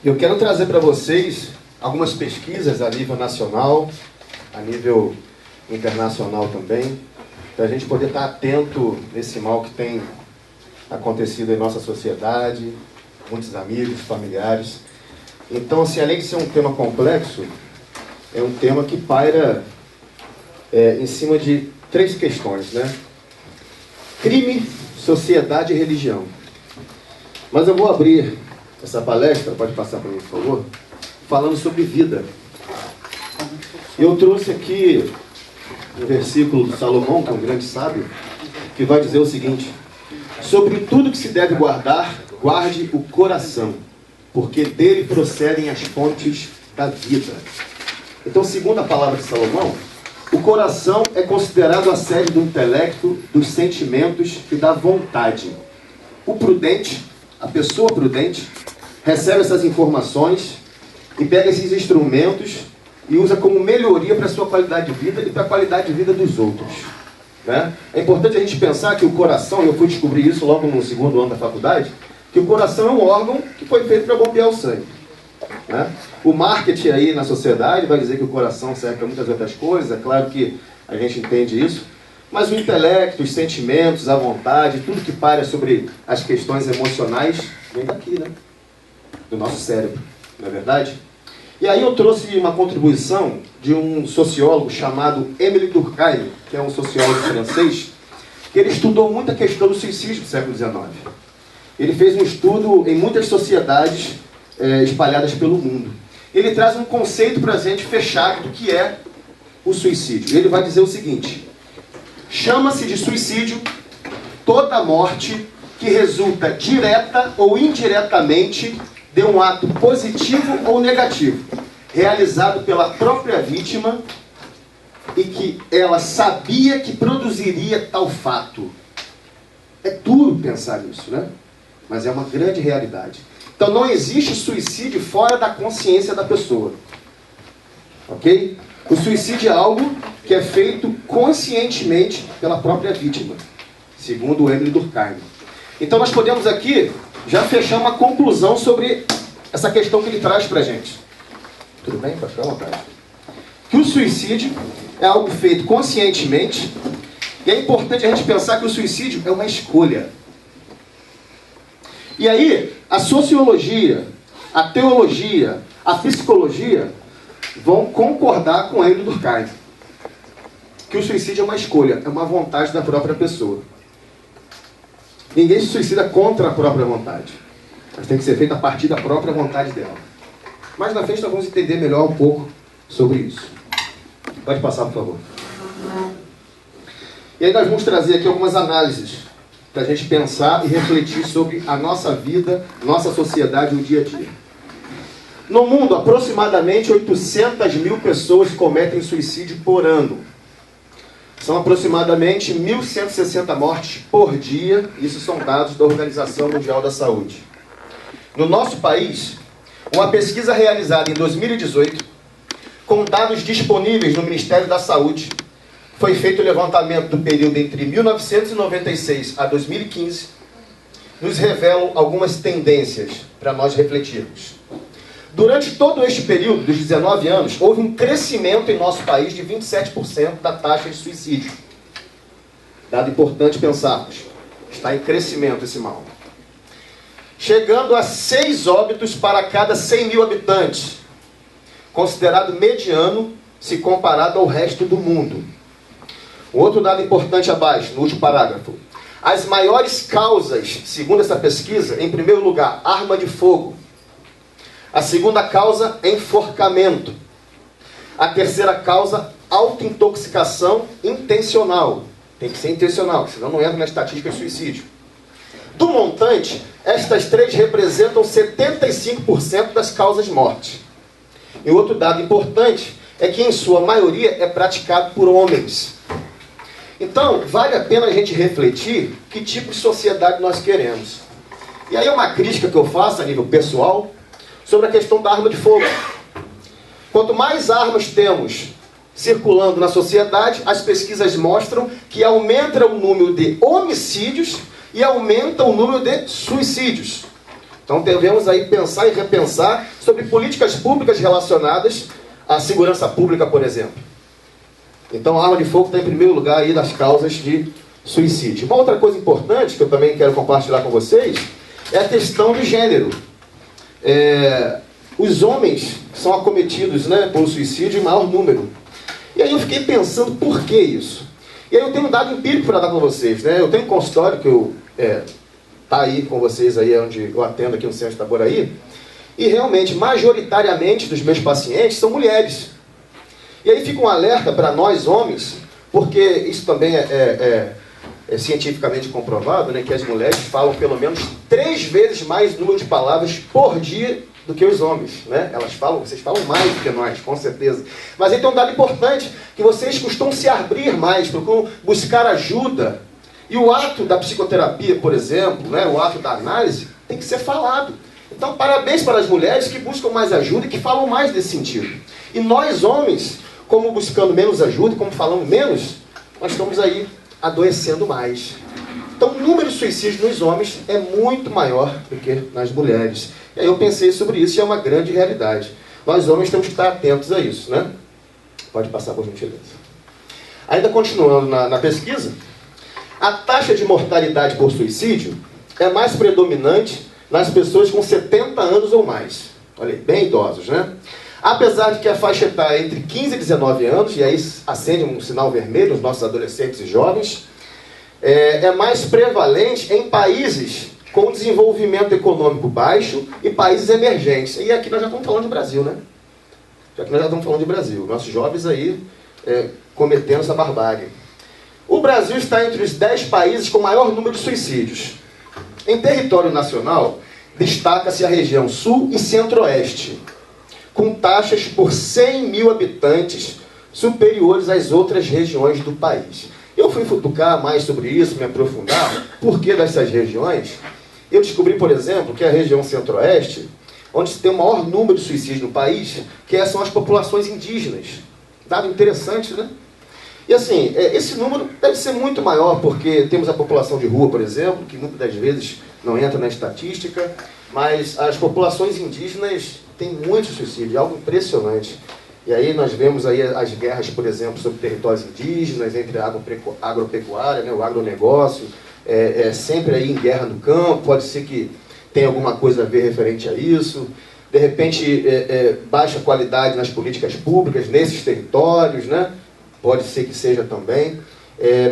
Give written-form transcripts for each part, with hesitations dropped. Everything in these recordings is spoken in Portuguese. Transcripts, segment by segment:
Eu quero trazer para vocês algumas pesquisas a nível nacional, a nível internacional também, para a gente poder estar atento nesse mal que tem acontecido em nossa sociedade, muitos amigos, familiares. Então, assim, além de ser um tema complexo, é um tema que paira em cima de três questões, né? Crime, sociedade e religião. Mas eu vou abrir essa palestra, pode passar para mim, por favor, falando sobre vida. Eu trouxe aqui um versículo de Salomão, que é um grande sábio, que vai dizer o seguinte: sobre tudo que se deve guardar, guarde o coração, porque dele procedem as fontes da vida. Então, segundo a palavra de Salomão, o coração é considerado a sede do intelecto, dos sentimentos e da vontade. O prudente, a pessoa prudente, recebe essas informações e pega esses instrumentos e usa como melhoria para a sua qualidade de vida e para a qualidade de vida dos outros. Né? É importante a gente pensar que o coração, eu fui descobrir isso logo no segundo ano da faculdade, que o coração é um órgão que foi feito para bombear o sangue. Né? O marketing aí na sociedade vai dizer que o coração serve para muitas outras coisas, é claro que a gente entende isso, mas o intelecto, os sentimentos, a vontade, tudo que paira sobre as questões emocionais, vem daqui, né? Do nosso cérebro, não é verdade? E aí eu trouxe uma contribuição de um sociólogo chamado Émile Durkheim, que é um sociólogo francês, que ele estudou muito a questão do suicídio do século XIX. Ele fez um estudo em muitas sociedades espalhadas pelo mundo. Ele traz um conceito para a gente fechado do que é o suicídio. Ele vai dizer o seguinte: chama-se de suicídio toda morte que resulta direta ou indiretamente de um ato positivo ou negativo, realizado pela própria vítima e que ela sabia que produziria tal fato. É duro pensar nisso, né? Mas é uma grande realidade. Então não existe suicídio fora da consciência da pessoa. Ok? O suicídio é algo que é feito conscientemente pela própria vítima, segundo o Émile Durkheim. Então nós podemos aqui já fechar uma conclusão sobre essa questão que ele traz para a gente. Tudo bem? Pode ficar à vontade. Que o suicídio é algo feito conscientemente, e é importante a gente pensar que o suicídio é uma escolha. E aí, a sociologia, a teologia, a psicologia vão concordar com ele do Durkheim. Que o suicídio é uma escolha, é uma vontade da própria pessoa. Ninguém se suicida contra a própria vontade, mas tem que ser feito a partir da própria vontade dela. Mais na frente nós vamos entender melhor um pouco sobre isso. Pode passar, por favor. E aí nós vamos trazer aqui algumas análises para a gente pensar e refletir sobre a nossa vida, nossa sociedade e o dia a dia. No mundo, aproximadamente 800 mil pessoas cometem suicídio por ano. São aproximadamente 1.160 mortes por dia, isso são dados da Organização Mundial da Saúde. No nosso país, uma pesquisa realizada em 2018, com dados disponíveis no Ministério da Saúde, foi feito o levantamento do período entre 1996 a 2015, nos revelam algumas tendências para nós refletirmos. Durante todo este período, dos 19 anos, houve um crescimento em nosso país de 27% da taxa de suicídio. Dado importante pensarmos. Está em crescimento esse mal. Chegando a 6 óbitos para cada 100 mil habitantes, considerado mediano se comparado ao resto do mundo. Outro dado importante abaixo, no último parágrafo. As maiores causas, segundo essa pesquisa, em primeiro lugar, arma de fogo. A segunda causa, enforcamento. A terceira causa, autointoxicação intencional. Tem que ser intencional, senão não entra na estatística de suicídio. Do montante, estas três representam 75% das causas de morte. E outro dado importante é que, em sua maioria, é praticado por homens. Então, vale a pena a gente refletir que tipo de sociedade nós queremos. E aí é uma crítica que eu faço a nível pessoal sobre a questão da arma de fogo. Quanto mais armas temos circulando na sociedade, as pesquisas mostram que aumenta o número de homicídios e aumenta o número de suicídios. Então devemos aí pensar e repensar sobre políticas públicas relacionadas à segurança pública, por exemplo. Então a arma de fogo está em primeiro lugar aí das causas de suicídio. Uma outra coisa importante que eu também quero compartilhar com vocês é a questão do gênero. Os homens são acometidos, né, por suicídio em maior número. E aí eu fiquei pensando por que isso. E aí eu tenho um dado empírico para dar para vocês, né? Eu tenho um consultório que eu tá aí com vocês aí onde eu atendo aqui no centro de Itaboraí, e realmente, majoritariamente dos meus pacientes são mulheres. E aí fica um alerta para nós homens, porque isso também é cientificamente comprovado, né, que as mulheres falam pelo menos 3 vezes mais número de palavras por dia do que os homens, né? Vocês falam mais do que nós, com certeza. Mas aí tem um dado importante, que vocês costumam se abrir mais, procuram buscar ajuda. E o ato da psicoterapia, por exemplo, né, o ato da análise, tem que ser falado. Então, parabéns para as mulheres que buscam mais ajuda e que falam mais desse sentido. E nós, homens, como buscando menos ajuda, como falando menos, nós estamos aí adoecendo mais. Então, o número de suicídios nos homens é muito maior do que nas mulheres. E aí eu pensei sobre isso e é uma grande realidade. Nós, homens, temos que estar atentos a isso, né? Pode passar, por gentileza. Ainda continuando na pesquisa, a taxa de mortalidade por suicídio é mais predominante nas pessoas com 70 anos ou mais. Olha aí, bem idosos, né? Apesar de que a faixa etária é entre 15 e 19 anos, e aí acende um sinal vermelho nos nossos adolescentes e jovens, é mais prevalente em países com desenvolvimento econômico baixo e países emergentes. E aqui nós já estamos falando de Brasil, né? Aqui nós já estamos falando de Brasil. Nossos jovens aí cometendo essa barbárie. O Brasil está entre os 10 países com maior número de suicídios. Em território nacional, destaca-se a região sul e centro-oeste, com taxas por 100 mil habitantes superiores às outras regiões do país. Eu fui futucar mais sobre isso, me aprofundar, por que dessas regiões. Eu descobri, por exemplo, que a região centro-oeste, onde se tem o maior número de suicídios no país, que são as populações indígenas. Dado interessante, né? E assim, esse número deve ser muito maior, porque temos a população de rua, por exemplo, que muitas das vezes não entra na estatística, mas as populações indígenas têm muito suicídio, algo impressionante. E aí nós vemos aí as guerras, por exemplo, sobre territórios indígenas, entre a agropecuária, né, o agronegócio, sempre aí em guerra no campo, pode ser que tenha alguma coisa a ver referente a isso. De repente, baixa qualidade nas políticas públicas, nesses territórios, né? Pode ser que seja também.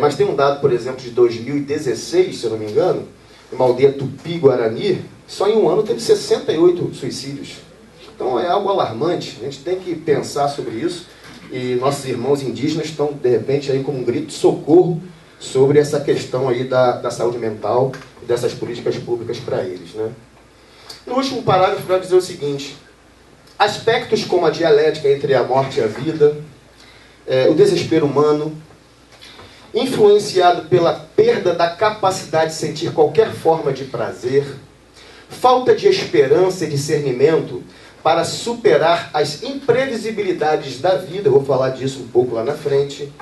Mas tem um dado, por exemplo, de 2016, se eu não me engano, uma aldeia Tupi-Guarani, só em um ano teve 68 suicídios. Então é algo alarmante, a gente tem que pensar sobre isso, e nossos irmãos indígenas estão, de repente, aí com um grito de socorro sobre essa questão aí da saúde mental e dessas políticas públicas para eles, né? No último parágrafo, vai dizer o seguinte: aspectos como a dialética entre a morte e a vida, o desespero humano, influenciado pela perda da capacidade de sentir qualquer forma de prazer, falta de esperança e discernimento para superar as imprevisibilidades da vida, eu vou falar disso um pouco lá na frente,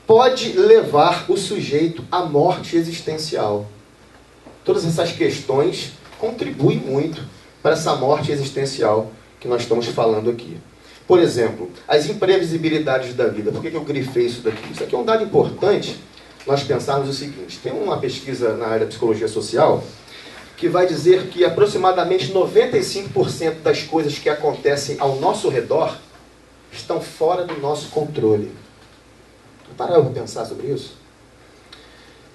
pode levar o sujeito à morte existencial. Todas essas questões contribuem muito para essa morte existencial que nós estamos falando aqui. Por exemplo, as imprevisibilidades da vida. Por que eu grifei isso daqui? Isso aqui é um dado importante, nós pensarmos o seguinte: tem uma pesquisa na área da psicologia social que vai dizer que aproximadamente 95% das coisas que acontecem ao nosso redor estão fora do nosso controle. Pararam para pensar sobre isso?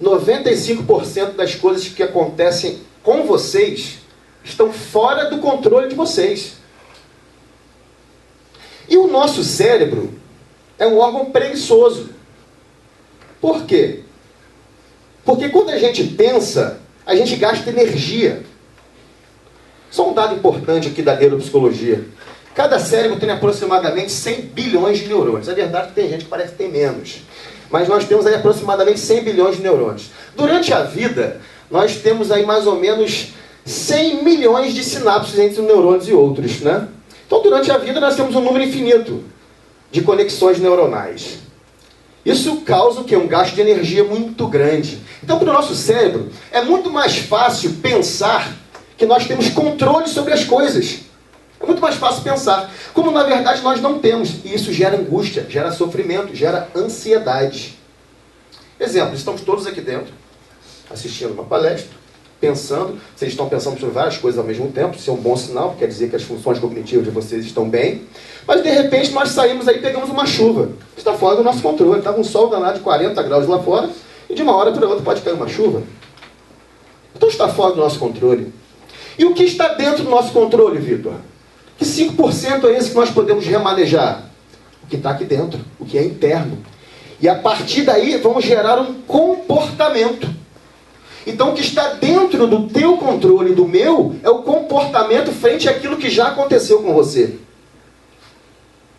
95% das coisas que acontecem com vocês estão fora do controle de vocês. E o nosso cérebro é um órgão preguiçoso. Por quê? Porque quando a gente pensa, a gente gasta energia. Só um dado importante aqui da neuropsicologia. Cada cérebro tem aproximadamente 100 bilhões de neurônios. É verdade que tem gente que parece que tem menos. Mas nós temos aí aproximadamente 100 bilhões de neurônios. Durante a vida, nós temos aí mais ou menos 100 milhões de sinapses entre neurônios e outros, né? Então, durante a vida, nós temos um número infinito de conexões neuronais. Isso causa o quê? Um gasto de energia muito grande. Então, para o nosso cérebro, é muito mais fácil pensar que nós temos controle sobre as coisas. É muito mais fácil pensar. Como na verdade nós não temos. E isso gera angústia, gera sofrimento, gera ansiedade. Exemplo, estamos todos aqui dentro, assistindo uma palestra, pensando. Vocês estão pensando sobre várias coisas ao mesmo tempo. Isso é um bom sinal, quer dizer que as funções cognitivas de vocês estão bem. Mas de repente nós saímos aí e pegamos uma chuva. Está fora do nosso controle. Estava um sol danado de 40 graus lá fora, e de uma hora para outra pode cair uma chuva. Então está fora do nosso controle. E o que está dentro do nosso controle, Vitor? Que 5% é esse que nós podemos remanejar? O que está aqui dentro, o que é interno. E a partir daí vamos gerar um comportamento. Então o que está dentro do teu controle e do meu é o comportamento frente àquilo que já aconteceu com você.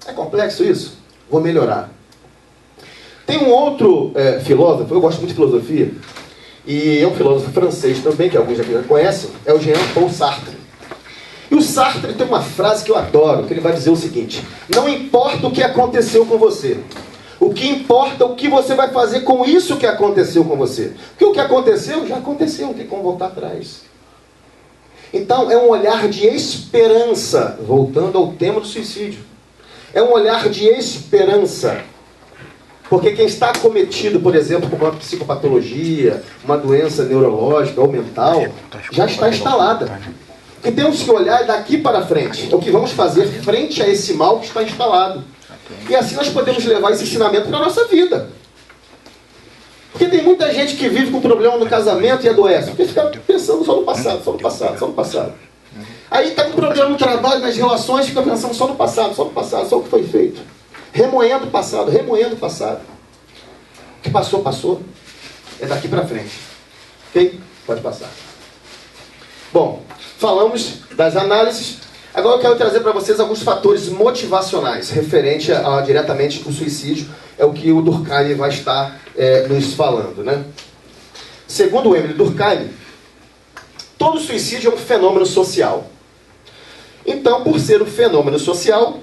É complexo isso? Vou melhorar. Tem um outro filósofo, eu gosto muito de filosofia, e é um filósofo francês também, que alguns aqui já conhecem, é o Jean-Paul Sartre. E o Sartre tem uma frase que eu adoro, que ele vai dizer o seguinte: não importa o que aconteceu com você, o que importa é o que você vai fazer com isso que aconteceu com você. Porque o que aconteceu, já aconteceu, não tem como voltar atrás. Então é um olhar de esperança, voltando ao tema do suicídio. É um olhar de esperança. Porque quem está acometido, por exemplo, com uma psicopatologia, uma doença neurológica ou mental, já está instalada. O que temos que olhar é daqui para frente. É o que vamos fazer frente a esse mal que está instalado. E assim nós podemos levar esse ensinamento para a nossa vida. Porque tem muita gente que vive com problema no casamento e adoece. Porque fica pensando só no passado, só no passado, só no passado. Aí está com problema no trabalho, nas relações, fica pensando só no passado, só no passado, só o que foi feito. Remoendo o passado, remoendo o passado. O que passou, passou. É daqui para frente. Ok? Pode passar. Bom, falamos das análises. Agora eu quero trazer para vocês alguns fatores motivacionais referente a diretamente o suicídio. É o que o Durkheim vai estar nos falando, né? Segundo o Emile Durkheim, todo suicídio é um fenômeno social. Então, por ser um fenômeno social,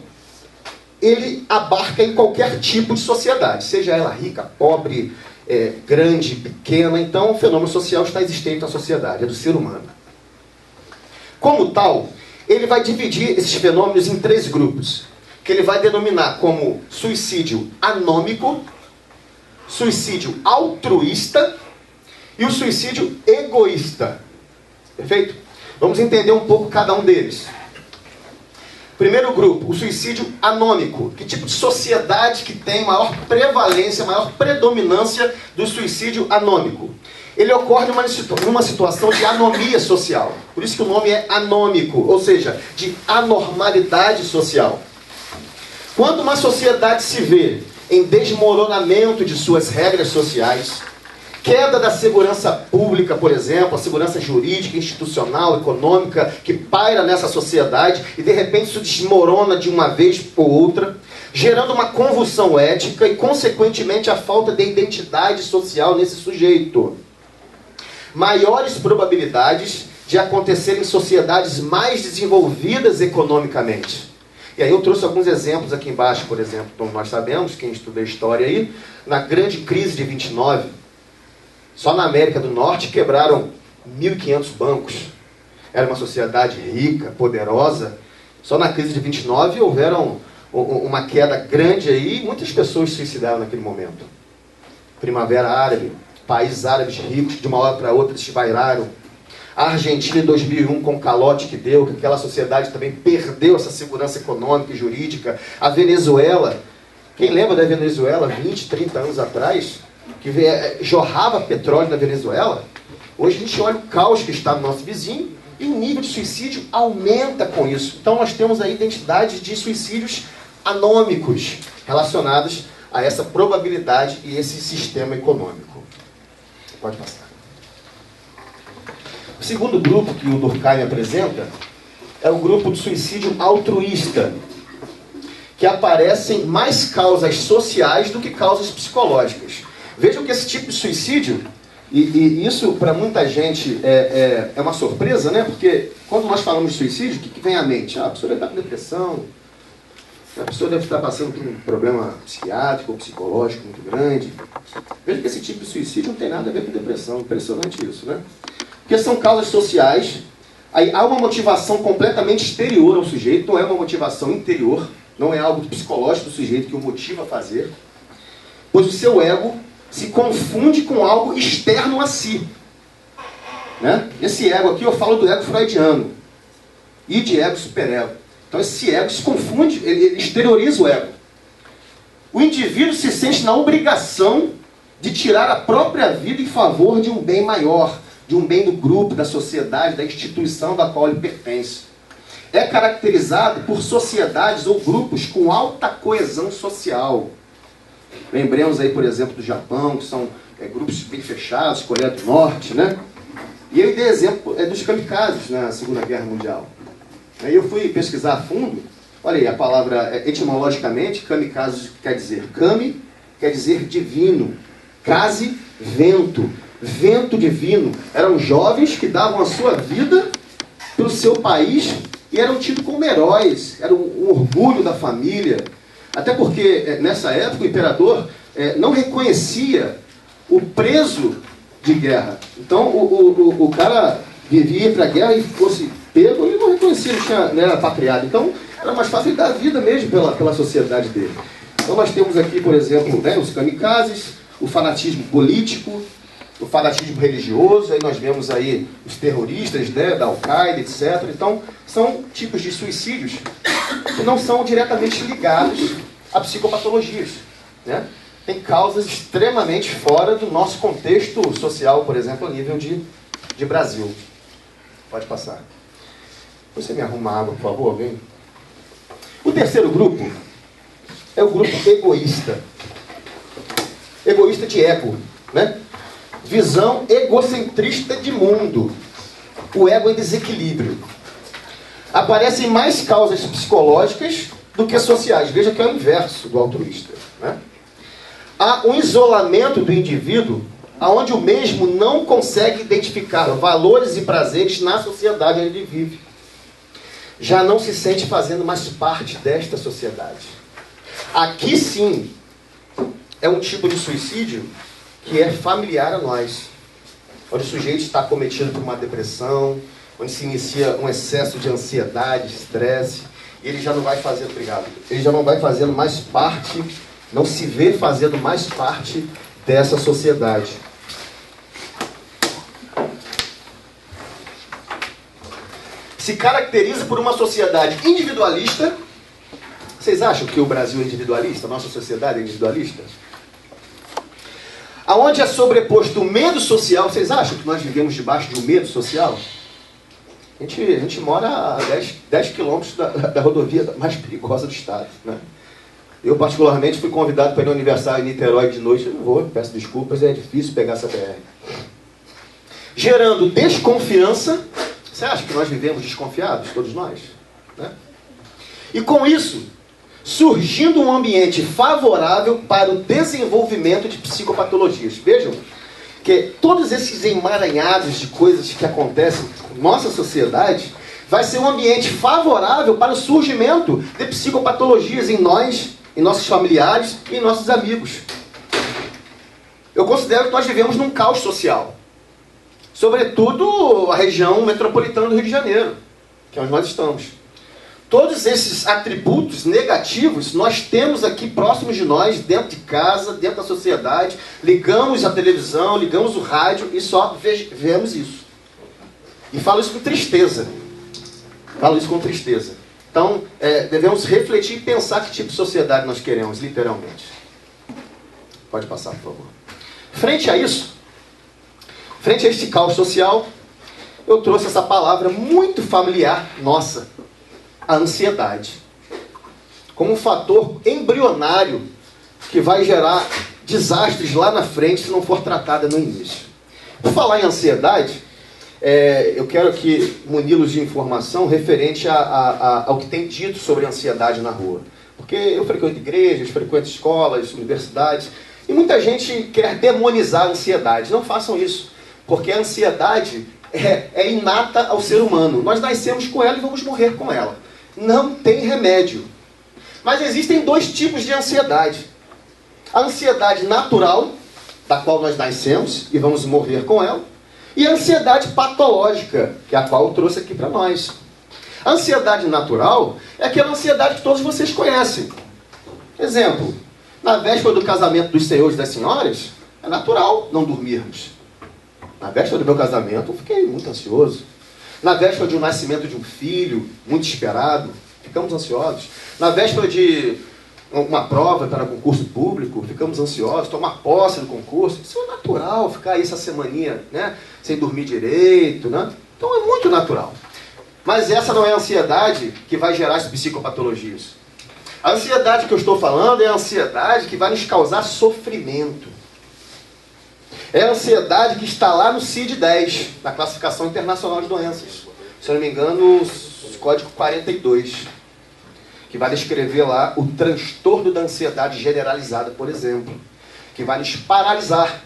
ele abarca em qualquer tipo de sociedade, seja ela rica, pobre, grande, pequena. Então, o fenômeno social está existente na sociedade, é do ser humano. Como tal, ele vai dividir esses fenômenos em 3 grupos, que ele vai denominar como suicídio anômico, suicídio altruísta e o suicídio egoísta. Perfeito? Vamos entender um pouco cada um deles. Primeiro grupo, o suicídio anômico. Que tipo de sociedade que tem maior prevalência, maior predominância do suicídio anômico? Ele ocorre numa situação de anomia social. Por isso que o nome é anômico, ou seja, de anormalidade social. Quando uma sociedade se vê em desmoronamento de suas regras sociais, queda da segurança pública, por exemplo, a segurança jurídica, institucional, econômica, que paira nessa sociedade, e de repente isso desmorona de uma vez por outra, gerando uma convulsão ética e, consequentemente, a falta de identidade social nesse sujeito. Maiores probabilidades de acontecer em sociedades mais desenvolvidas economicamente. E aí eu trouxe alguns exemplos aqui embaixo, por exemplo, como nós sabemos, quem estuda história aí, na grande crise de 29, só na América do Norte quebraram 1.500 bancos. Era uma sociedade rica, poderosa. Só na crise de 29 houveram uma queda grande aí, e muitas pessoas se suicidaram naquele momento. Primavera Árabe, países árabes ricos, de uma hora para outra desvairaram. A Argentina em 2001, com o calote que deu, que aquela sociedade também perdeu essa segurança econômica e jurídica. A Venezuela, quem lembra da Venezuela 20, 30 anos atrás, que jorrava petróleo na Venezuela? Hoje a gente olha o caos que está no nosso vizinho e o nível de suicídio aumenta com isso. Então nós temos aí identidades de suicídios anômicos relacionados a essa probabilidade e esse sistema econômico. Pode passar. O segundo grupo que o Durkheim apresenta é o grupo de suicídio altruísta, que aparecem mais causas sociais do que causas psicológicas. Vejam que esse tipo de suicídio, e isso para muita gente é uma surpresa, né? Porque quando nós falamos de suicídio, o que vem à mente? A pessoa deve estar com depressão, a pessoa deve estar passando por um problema psiquiátrico ou psicológico muito grande. Veja que esse tipo de suicídio não tem nada a ver com depressão. Impressionante isso, né? Porque são causas sociais, Aí há uma motivação completamente exterior ao sujeito, não é uma motivação interior, não é algo psicológico do sujeito que o motiva a fazer, pois o seu ego se confunde com algo externo a si. Né? Esse ego aqui, eu falo do ego freudiano, e de ego superego. Então esse ego se confunde, ele exterioriza o ego. O indivíduo se sente na obrigação de tirar a própria vida em favor de um bem maior, de um bem do grupo, da sociedade, da instituição da qual ele pertence. É caracterizado por sociedades ou grupos com alta coesão social. Lembremos aí, por exemplo, do Japão, que são grupos bem fechados, Coreia do Norte, né? E eu dei exemplo dos kamikazes na Segunda Guerra Mundial. Aí eu fui pesquisar a fundo, olha aí, a palavra, etimologicamente, kamikaze quer dizer kami, quer dizer divino, kaze, vento, vento divino. Eram jovens que davam a sua vida pelo seu país e eram tidos como heróis, era um orgulho da família. Até porque, nessa época, o imperador não reconhecia o preso de guerra. Então, o cara vivia para a guerra e fosse pego, ele não reconhecia, não era patriado. Então, era mais fácil ele dar a vida mesmo pela sociedade dele. Então, nós temos aqui, por exemplo, os kamikazes, o fanatismo político, o fanatismo religioso, aí nós vemos aí os terroristas, né, da Al-Qaeda, etc. Então, são tipos de suicídios que não são diretamente ligados a psicopatologias, né? Tem causas extremamente fora do nosso contexto social, por exemplo, a nível de Brasil. Pode passar. Você me arruma água, por favor, alguém? O terceiro grupo é o grupo egoísta. Egoísta de ego, né? Visão egocentrista de mundo. O ego em desequilíbrio. Aparecem mais causas psicológicas do que sociais. Veja que é o inverso do altruísta, né? Há um isolamento do indivíduo onde o mesmo não consegue identificar valores e prazeres na sociedade onde ele vive. Já não se sente fazendo mais parte desta sociedade. Aqui sim é um tipo de suicídio que é familiar a nós, onde o sujeito está cometido por uma depressão, onde se inicia um excesso de ansiedade, estresse, e ele já não vai fazendo, obrigado, ele já não vai fazendo mais parte, não se vê fazendo mais parte dessa sociedade. Se caracteriza por uma sociedade individualista. Vocês acham que o Brasil é individualista? A nossa sociedade é individualista? Aonde é sobreposto o medo social, vocês acham que nós vivemos debaixo de um medo social? A gente mora a 10 quilômetros da rodovia mais perigosa do estado, né? Eu, particularmente, fui convidado para ir no aniversário em Niterói de noite. Eu não vou, peço desculpas, é difícil pegar essa BR. Gerando desconfiança. Você acha que nós vivemos desconfiados, todos nós? Né? E com isso, surgindo um ambiente favorável para o desenvolvimento de psicopatologias. Vejam que todos esses emaranhados de coisas que acontecem na nossa sociedade vai ser um ambiente favorável para o surgimento de psicopatologias em nós, em nossos familiares e em nossos amigos. Eu considero que nós vivemos num caos social. Sobretudo a região metropolitana do Rio de Janeiro, que é onde nós estamos. Todos esses atributos negativos nós temos aqui próximos de nós, dentro de casa, dentro da sociedade. Ligamos a televisão, ligamos o rádio e só vemos isso. E falo isso com tristeza. Falo isso com tristeza. Então, devemos refletir e pensar que tipo de sociedade nós queremos, literalmente. Pode passar, por favor. Frente a isso, frente a este caos social, eu trouxe essa palavra muito familiar nossa, a ansiedade, como um fator embrionário que vai gerar desastres lá na frente se não for tratada no início. Por falar em ansiedade, eu quero aqui muni-los de informação referente ao que tem dito sobre ansiedade na rua. Porque eu frequento igrejas, frequento escolas, universidades, e muita gente quer demonizar a ansiedade. Não façam isso, porque a ansiedade é inata ao ser humano. Nós nascemos com ela e vamos morrer com ela. Não tem remédio. Mas existem dois tipos de ansiedade. A ansiedade natural, da qual nós nascemos e vamos morrer com ela, E a ansiedade patológica, que é a qual eu trouxe aqui para nós. A ansiedade natural é aquela ansiedade que todos vocês conhecem. Exemplo, na véspera do casamento dos senhores e das senhoras, é natural não dormirmos. Na véspera do meu casamento, eu fiquei muito ansioso. Na véspera de um nascimento de um filho, muito esperado, ficamos ansiosos. Na véspera de uma prova para concurso público, ficamos ansiosos, tomar posse do concurso. Isso é natural, ficar aí essa semaninha, né, sem dormir direito, né? Então é muito natural. Mas essa não é a ansiedade que vai gerar as psicopatologias. A ansiedade que eu estou falando é a ansiedade que vai nos causar sofrimento. É a ansiedade que está lá no CID-10, na Classificação Internacional de Doenças. Se eu não me engano, o código 42, que vai descrever lá o transtorno da ansiedade generalizada, por exemplo, que vai nos paralisar.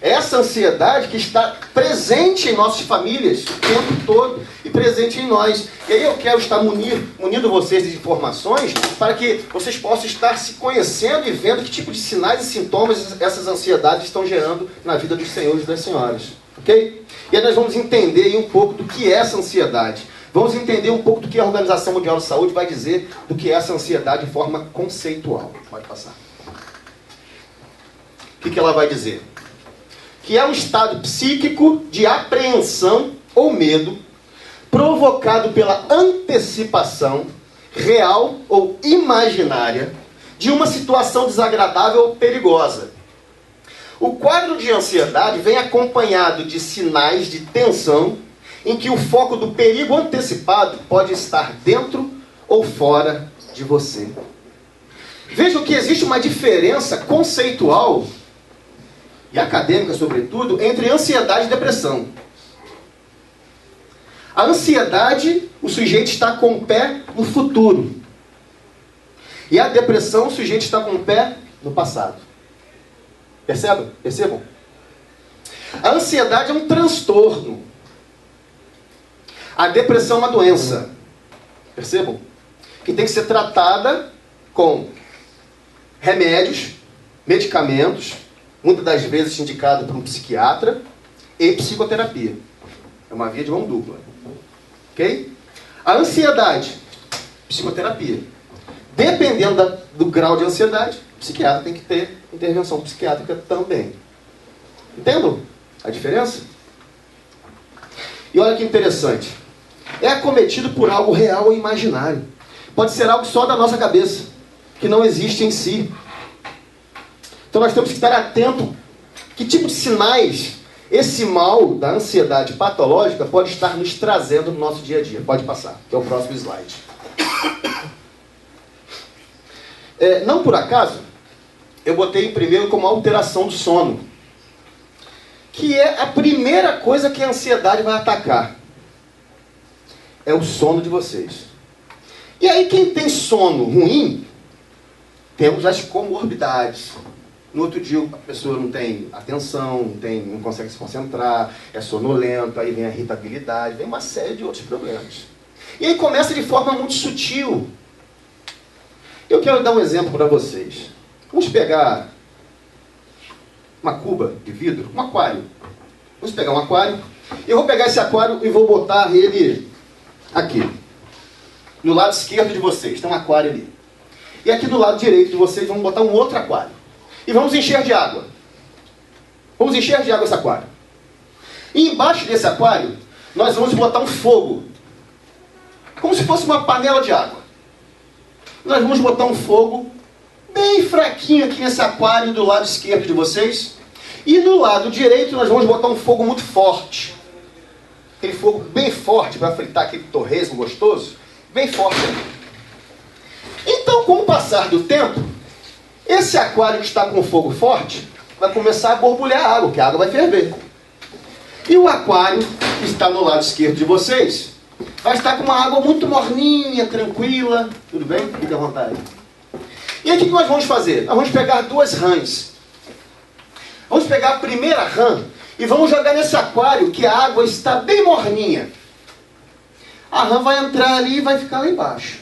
Essa ansiedade que está presente em nossas famílias o tempo todo e presente em nós. E aí eu quero estar munindo vocês de informações para que vocês possam estar se conhecendo e vendo que tipo de sinais e sintomas essas ansiedades estão gerando na vida dos senhores e das senhoras. Ok? E aí nós vamos entender aí um pouco do que é essa ansiedade. Vamos entender um pouco do que a Organização Mundial de Saúde vai dizer do que é essa ansiedade de forma conceitual. Pode passar. O que ela vai dizer? Que é um estado psíquico de apreensão ou medo provocado pela antecipação real ou imaginária de uma situação desagradável ou perigosa. O quadro de ansiedade vem acompanhado de sinais de tensão em que o foco do perigo antecipado pode estar dentro ou fora de você. Vejam que existe uma diferença conceitual e acadêmica, sobretudo, entre ansiedade e depressão. A ansiedade, o sujeito está com o pé no futuro. E a depressão, o sujeito está com o pé no passado. Percebam? Percebam? A ansiedade é um transtorno. A depressão é uma doença. Percebam? Que tem que ser tratada com remédios, medicamentos, muitas das vezes indicado por um psiquiatra, e psicoterapia. É uma via de mão dupla. Ok? A ansiedade, psicoterapia. Dependendo do grau de ansiedade, o psiquiatra tem que ter intervenção psiquiátrica também. Entendam a diferença? E olha que interessante. É acometido por algo real ou imaginário. Pode ser algo só da nossa cabeça, que não existe em si. Então nós temos que estar atentos que tipo de sinais esse mal da ansiedade patológica pode estar nos trazendo no nosso dia a dia. Pode passar, que é o próximo slide. Não por acaso, eu botei em primeiro como alteração do sono, que é a primeira coisa que a ansiedade vai atacar. É o sono de vocês. E aí quem tem sono ruim, temos as comorbidades. No outro dia a pessoa não tem atenção, não consegue se concentrar, é sonolento, aí vem a irritabilidade, vem uma série de outros problemas. E aí começa de forma muito sutil. Eu quero dar um exemplo para vocês. Vamos pegar uma cuba de vidro, um aquário. Vamos pegar um aquário. Eu vou pegar esse aquário e vou botar ele aqui. No lado esquerdo de vocês, tem um aquário ali. E aqui do lado direito de vocês, vamos botar um outro aquário. E vamos encher de água. Vamos encher de água esse aquário. E embaixo desse aquário, nós vamos botar um fogo. Como se fosse uma panela de água. Nós vamos botar um fogo bem fraquinho aqui nesse aquário do lado esquerdo de vocês. E do lado direito, nós vamos botar um fogo muito forte. Aquele fogo bem forte para fritar aquele torresmo gostoso. Bem forte ali. Então, com o passar do tempo, esse aquário que está com fogo forte vai começar a borbulhar água, que a água vai ferver. E o aquário que está no lado esquerdo de vocês vai estar com uma água muito morninha, tranquila. Tudo bem? Fique à vontade. E aí o que nós vamos fazer? Nós vamos pegar duas rãs. Vamos pegar a primeira rã e vamos jogar nesse aquário que a água está bem morninha. A rã vai entrar ali e vai ficar lá embaixo.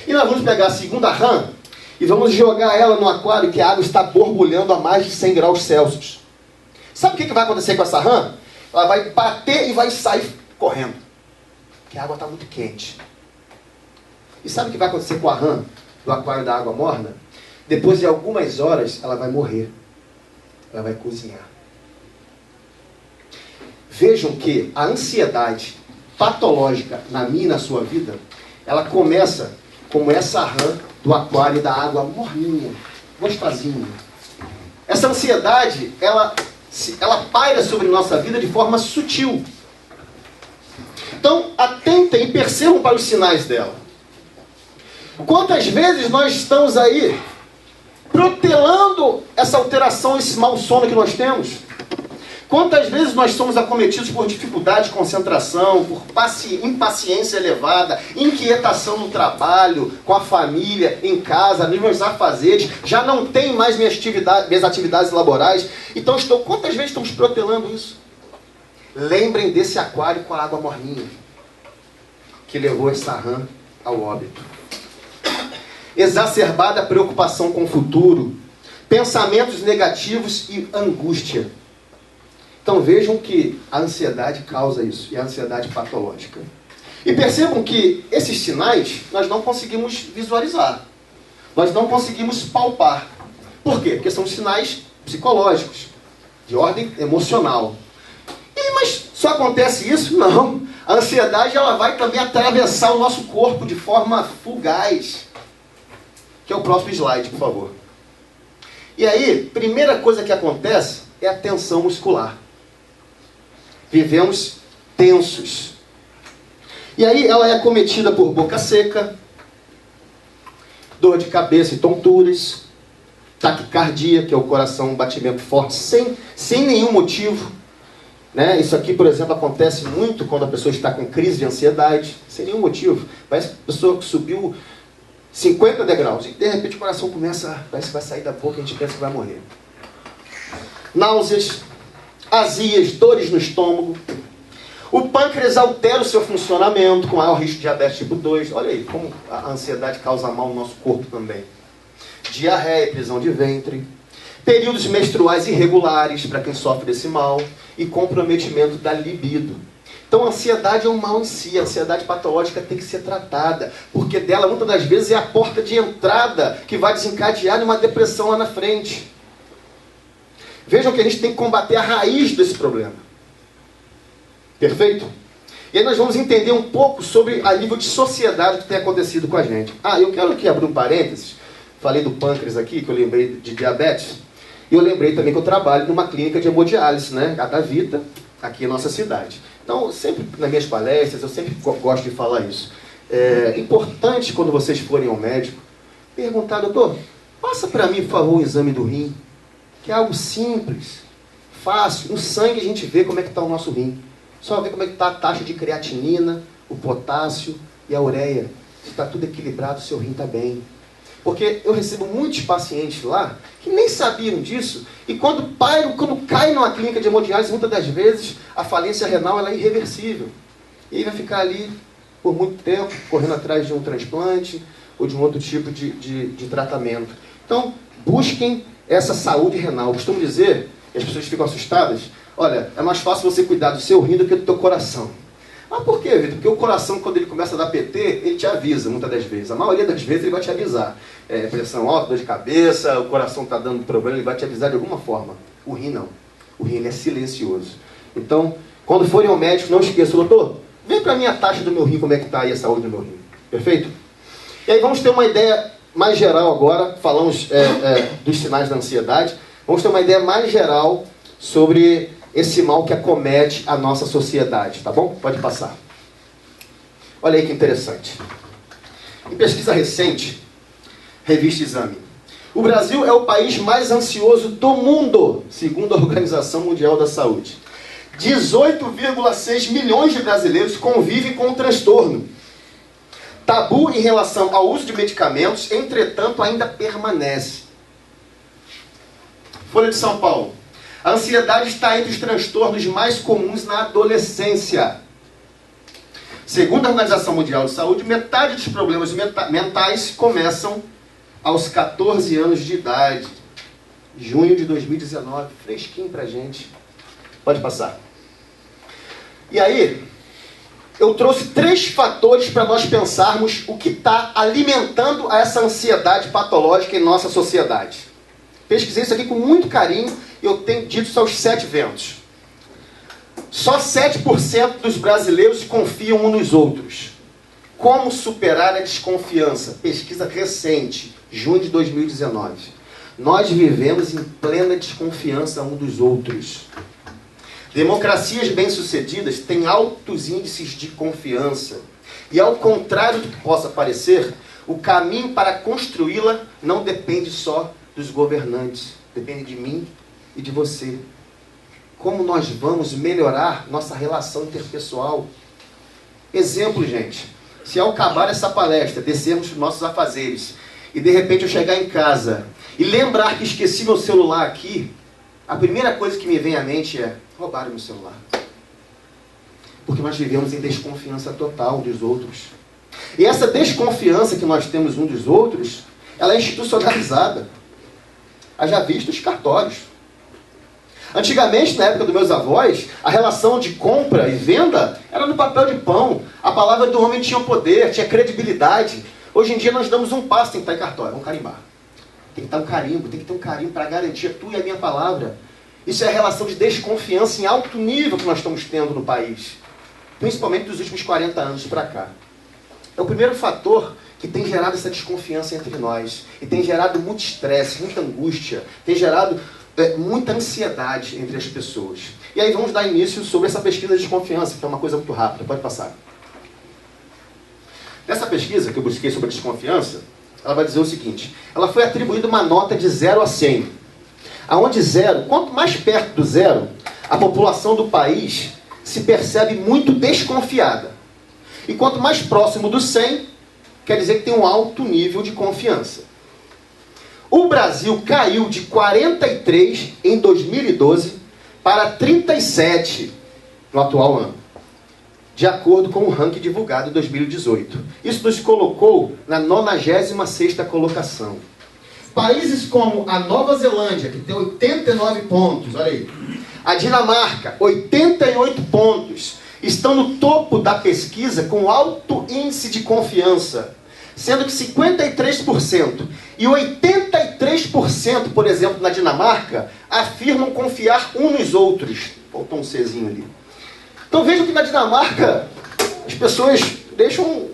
E nós vamos pegar a segunda rã e vamos jogar ela no aquário que a água está borbulhando a mais de 100 graus Celsius. Sabe o que vai acontecer com essa rã? Ela vai bater e vai sair correndo. Porque a água está muito quente. E sabe o que vai acontecer com a rã do aquário da água morna? Depois de algumas horas, ela vai morrer. Ela vai cozinhar. Vejam que a ansiedade patológica na minha e na sua vida, ela começa como essa rã do aquário da água morninha, gostosinha. Essa ansiedade, ela paira sobre nossa vida de forma sutil. Então, atentem e percebam para os sinais dela. Quantas vezes nós estamos aí protelando essa alteração, esse mau sono que nós temos? Quantas vezes nós somos acometidos por dificuldade de concentração, por impaciência elevada, inquietação no trabalho, com a família, em casa, nos meus afazeres, já não tem mais minhas atividades laborais. Então, quantas vezes estamos protelando isso? Lembrem desse aquário com a água morninha, que levou essa rã ao óbito. Exacerbada a preocupação com o futuro, pensamentos negativos e angústia. Então vejam que a ansiedade causa isso, e a ansiedade patológica. E percebam que esses sinais nós não conseguimos visualizar, nós não conseguimos palpar. Por quê? Porque são sinais psicológicos, de ordem emocional. Mas só acontece isso? Não. A ansiedade ela vai também atravessar o nosso corpo de forma fugaz. Que é o próximo slide, por favor. E aí, primeira coisa que acontece é a tensão muscular. Vivemos tensos. E aí ela é acometida por boca seca, dor de cabeça e tonturas, taquicardia, que é o coração, um batimento forte, sem nenhum motivo. Né? Isso aqui, por exemplo, acontece muito quando a pessoa está com crise de ansiedade, sem nenhum motivo. Parece que a pessoa que subiu 50 degraus e de repente o coração parece que vai sair da boca e a gente pensa que vai morrer. Náuseas, azias, dores no estômago. O pâncreas altera o seu funcionamento, com maior risco de diabetes tipo 2. Olha aí como a ansiedade causa mal no nosso corpo também. Diarreia, prisão de ventre. Períodos menstruais irregulares, para quem sofre desse mal. E comprometimento da libido. Então a ansiedade é um mal em si. A ansiedade patológica tem que ser tratada. Porque dela, muitas das vezes, é a porta de entrada que vai desencadear uma depressão lá na frente. Vejam que a gente tem que combater a raiz desse problema. Perfeito? E aí nós vamos entender um pouco sobre a nível de sociedade que tem acontecido com a gente. Eu quero aqui abrir um parênteses. Falei do pâncreas aqui, que eu lembrei de diabetes. E eu lembrei também que eu trabalho numa clínica de hemodiálise, né? A da Vita, aqui em nossa cidade. Então, sempre nas minhas palestras, eu sempre gosto de falar isso. É importante, quando vocês forem ao médico, perguntar: doutor, passa para mim, por favor, o exame do rim. Que é algo simples, fácil. No sangue a gente vê como é que está o nosso rim. Só ver como é que está a taxa de creatinina, o potássio e a ureia. Se está tudo equilibrado, o seu rim está bem. Porque eu recebo muitos pacientes lá que nem sabiam disso. E quando caem numa clínica de hemodiálise, muitas das vezes a falência renal ela é irreversível. E aí vai ficar ali por muito tempo, correndo atrás de um transplante ou de um outro tipo de tratamento. Então, busquem essa saúde renal. Eu costumo dizer, e as pessoas ficam assustadas: olha, é mais fácil você cuidar do seu rim do que do teu coração. Mas por quê, Vitor? Porque o coração, quando ele começa a dar PT, ele te avisa muitas das vezes. A maioria das vezes ele vai te avisar. Pressão alta, dor de cabeça, o coração está dando problema, ele vai te avisar de alguma forma. O rim não. O rim ele é silencioso. Então, quando forem ao médico, não esqueçam: doutor, vem para mim a taxa do meu rim, como é que está aí a saúde do meu rim. Perfeito? E aí vamos ter uma ideia mais geral agora. Falamos dos sinais da ansiedade. Vamos ter uma ideia mais geral sobre esse mal que acomete a nossa sociedade, tá bom? Pode passar. Olha aí que interessante. Em pesquisa recente, revista Exame, o Brasil é o país mais ansioso do mundo, segundo a Organização Mundial da Saúde. 18,6 milhões de brasileiros convivem com o transtorno. Tabu em relação ao uso de medicamentos, entretanto, ainda permanece. Folha de São Paulo. A ansiedade está entre os transtornos mais comuns na adolescência. Segundo a Organização Mundial de Saúde, metade dos problemas mentais começam aos 14 anos de idade. junho de 2019, fresquinho pra gente. Pode passar. E aí, eu trouxe 3 fatores para nós pensarmos o que está alimentando essa ansiedade patológica em nossa sociedade. Pesquisei isso aqui com muito carinho e eu tenho dito isso aos 7 ventos. Só 7% dos brasileiros confiam uns nos outros. Como superar a desconfiança? Pesquisa recente, junho de 2019. Nós vivemos em plena desconfiança uns dos outros. Democracias bem-sucedidas têm altos índices de confiança. E ao contrário do que possa parecer, o caminho para construí-la não depende só dos governantes. Depende de mim e de você. Como nós vamos melhorar nossa relação interpessoal? Exemplo, gente. Se ao acabar essa palestra, descermos os nossos afazeres, e de repente eu chegar em casa e lembrar que esqueci meu celular aqui, a primeira coisa que me vem à mente é: roubaram meu celular. Porque nós vivemos em desconfiança total dos outros. E essa desconfiança que nós temos uns dos outros, ela é institucionalizada. Haja visto os cartórios. Antigamente, na época dos meus avós, a relação de compra e venda era no papel de pão. A palavra do homem tinha poder, tinha credibilidade. Hoje em dia nós damos um passo, tem que estar em cartório, vamos carimbar. Tem que estar um carimbo, tem que ter um carimbo para garantir a tua e a minha palavra. Isso é a relação de desconfiança em alto nível que nós estamos tendo no país. Principalmente dos últimos 40 anos para cá. É o primeiro fator que tem gerado essa desconfiança entre nós. E tem gerado muito estresse, muita angústia. Tem gerado muita ansiedade entre as pessoas. E aí vamos dar início sobre essa pesquisa de desconfiança, que é uma coisa muito rápida. Pode passar. Nessa pesquisa que eu busquei sobre a desconfiança, ela vai dizer o seguinte: ela foi atribuída uma nota de 0 a 100. Aonde 0, quanto mais perto do 0, a população do país se percebe muito desconfiada. E quanto mais próximo do 100, quer dizer que tem um alto nível de confiança. O Brasil caiu de 43 em 2012 para 37 no atual ano, de acordo com o ranking divulgado em 2018. Isso nos colocou na 96ª colocação. Países como a Nova Zelândia, que tem 89 pontos, olha aí, a Dinamarca, 88 pontos, estão no topo da pesquisa com alto índice de confiança, sendo que 53% e 83%, por exemplo, na Dinamarca, afirmam confiar uns nos outros. Faltou um Czinho ali. Então vejam que na Dinamarca as pessoas deixam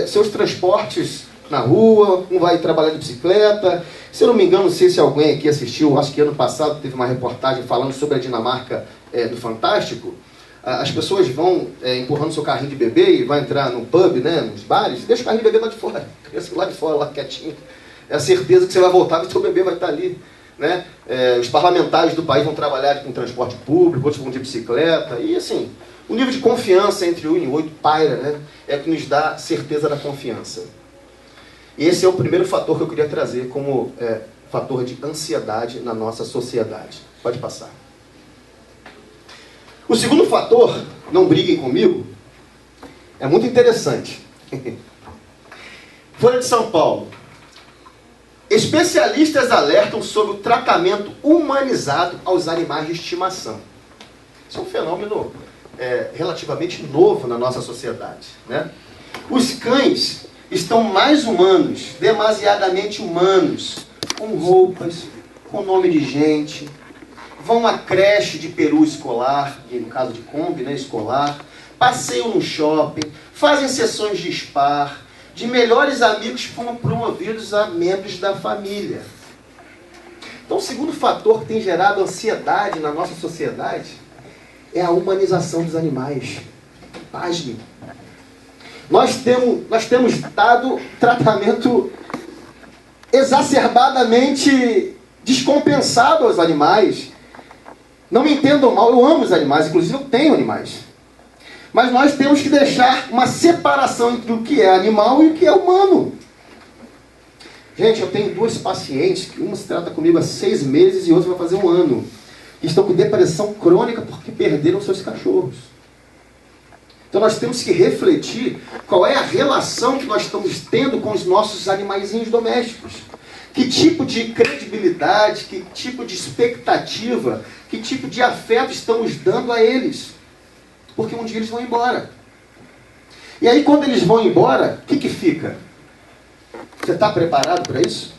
seus transportes na rua, um vai trabalhar de bicicleta. Se eu não me engano, não sei se alguém aqui assistiu, acho que ano passado teve uma reportagem falando sobre a Dinamarca no Fantástico. As pessoas vão empurrando seu carrinho de bebê e vai entrar no pub, né, nos bares, deixa o carrinho de bebê lá de fora, criança lá de fora, lá quietinho. É a certeza que você vai voltar e o seu bebê vai estar ali. Né? Os parlamentares do país vão trabalhar com transporte público, outros vão de bicicleta, e assim, o nível de confiança entre 1 e 8 paira, né, é o que nos dá certeza da confiança. E esse é o primeiro fator que eu queria trazer como fator de ansiedade na nossa sociedade. Pode passar. O segundo fator, não briguem comigo, é muito interessante. Folha de São Paulo. Especialistas alertam sobre o tratamento humanizado aos animais de estimação. Isso é um fenômeno relativamente novo na nossa sociedade. Né? Os cães estão mais humanos, demasiadamente humanos, com roupas, com nome de gente, vão à creche de peru escolar, no caso de Kombi, né, escolar, passeiam no shopping, fazem sessões de spa, de melhores amigos foram promovidos a membros da família. Então, o segundo fator que tem gerado ansiedade na nossa sociedade é a humanização dos animais. Pasme. Nós temos dado tratamento exacerbadamente descompensado aos animais. Não me entendam mal, eu amo os animais, inclusive eu tenho animais. Mas nós temos que deixar uma separação entre o que é animal e o que é humano. Gente, eu tenho 2 pacientes, que uma se trata comigo há 6 meses e outra vai fazer 1 ano. Que estão com depressão crônica porque perderam seus cachorros. Então nós temos que refletir qual é a relação que nós estamos tendo com os nossos animaizinhos domésticos. Que tipo de credibilidade, que tipo de expectativa, que tipo de afeto estamos dando a eles? Porque um dia eles vão embora. E aí quando eles vão embora, o que fica? Você está preparado para isso?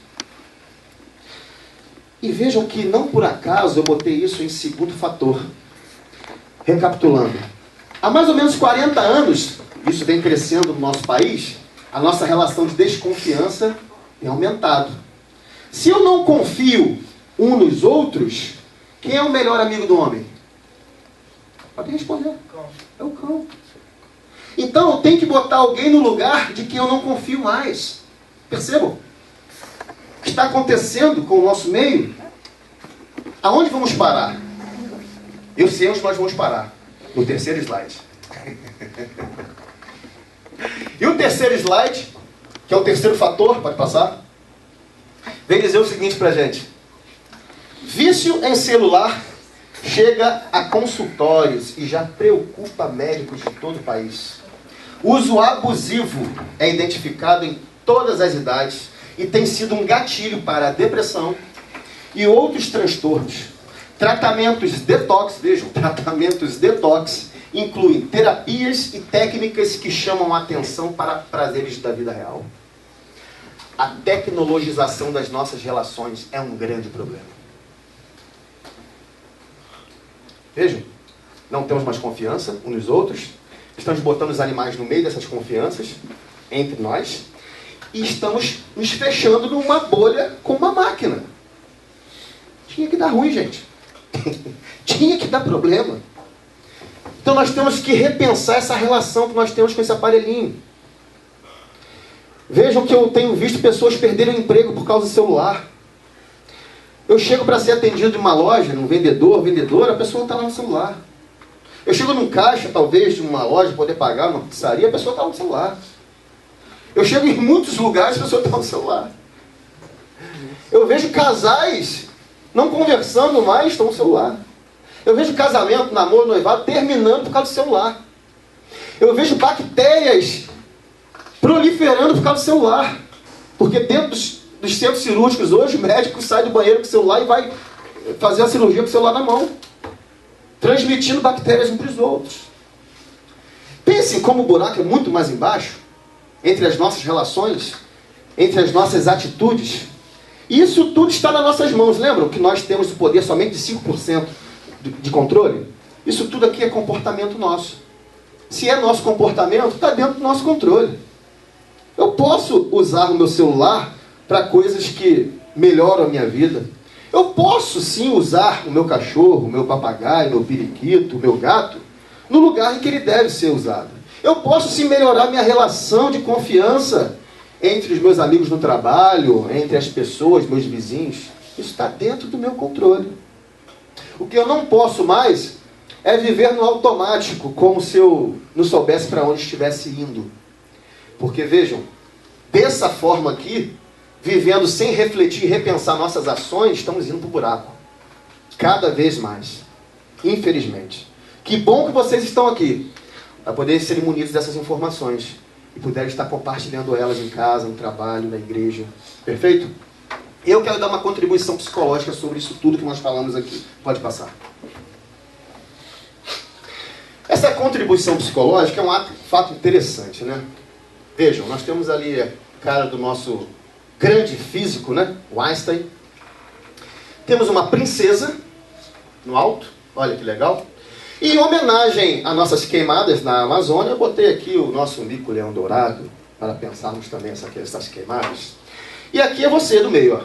E vejam que não por acaso eu botei isso em segundo fator. Recapitulando. Há mais ou menos 40 anos, isso vem crescendo no nosso país, a nossa relação de desconfiança tem aumentado. Se eu não confio um nos outros, quem é o melhor amigo do homem? Pode responder. É o cão. Então eu tenho que botar alguém no lugar de quem eu não confio mais. Percebam? O que está acontecendo com o nosso meio? Aonde vamos parar? Eu sei onde nós vamos parar. No terceiro slide. E o terceiro slide, que é o terceiro fator, pode passar, vem dizer o seguinte pra gente. Vício em celular chega a consultórios e já preocupa médicos de todo o país. Uso abusivo é identificado em todas as idades e tem sido um gatilho para a depressão e outros transtornos. Tratamentos detox, vejam, tratamentos detox incluem terapias e técnicas que chamam a atenção para prazeres da vida real. A tecnologização das nossas relações é um grande problema. Vejam, não temos mais confiança uns nos outros, estamos botando os animais no meio dessas confianças, entre nós, e estamos nos fechando numa bolha com uma máquina. Tinha que dar ruim, gente. Tinha que dar problema. Então nós temos que repensar essa relação que nós temos com esse aparelhinho. Vejam que eu tenho visto pessoas perderem o emprego por causa do celular. Eu chego para ser atendido em uma loja, num vendedora, a pessoa não está lá no celular. Eu chego num caixa, talvez, de uma loja, poder pagar uma pizzaria, a pessoa está no celular. Eu chego em muitos lugares, a pessoa está no celular. Eu vejo casais não conversando mais, estão no celular. Eu vejo casamento, namoro, noivado, terminando por causa do celular. Eu vejo bactérias proliferando por causa do celular. Porque dentro dos centros cirúrgicos hoje, o médico sai do banheiro com o celular e vai fazer a cirurgia com o celular na mão. Transmitindo bactérias uns para os outros. Pensem como o buraco é muito mais embaixo, entre as nossas relações, entre as nossas atitudes. E isso tudo está nas nossas mãos. Lembram que nós temos o poder somente de 5% de controle? Isso tudo aqui é comportamento nosso. Se é nosso comportamento, está dentro do nosso controle. Eu posso usar o meu celular para coisas que melhoram a minha vida. Eu posso sim usar o meu cachorro, o meu papagaio, o meu periquito, o meu gato, no lugar em que ele deve ser usado. Eu posso sim melhorar minha relação de confiança entre os meus amigos no trabalho, entre as pessoas, meus vizinhos. Isso está dentro do meu controle. O que eu não posso mais é viver no automático, como se eu não soubesse para onde estivesse indo. Porque vejam, dessa forma aqui, vivendo sem refletir e repensar nossas ações, estamos indo para o buraco. Cada vez mais. Infelizmente. Que bom que vocês estão aqui, para poderem ser munidos dessas informações e puderem estar compartilhando elas em casa, no trabalho, na igreja. Perfeito? Eu quero dar uma contribuição psicológica sobre isso tudo que nós falamos aqui. Pode passar. Essa contribuição psicológica é um fato interessante, né? Vejam, nós temos ali a cara do nosso grande físico, né? O Einstein. Temos uma princesa no alto, olha que legal. E em homenagem a nossas queimadas na Amazônia, eu botei aqui o nosso mico-leão dourado, para pensarmos também essas queimadas. E aqui é você do meio, ó.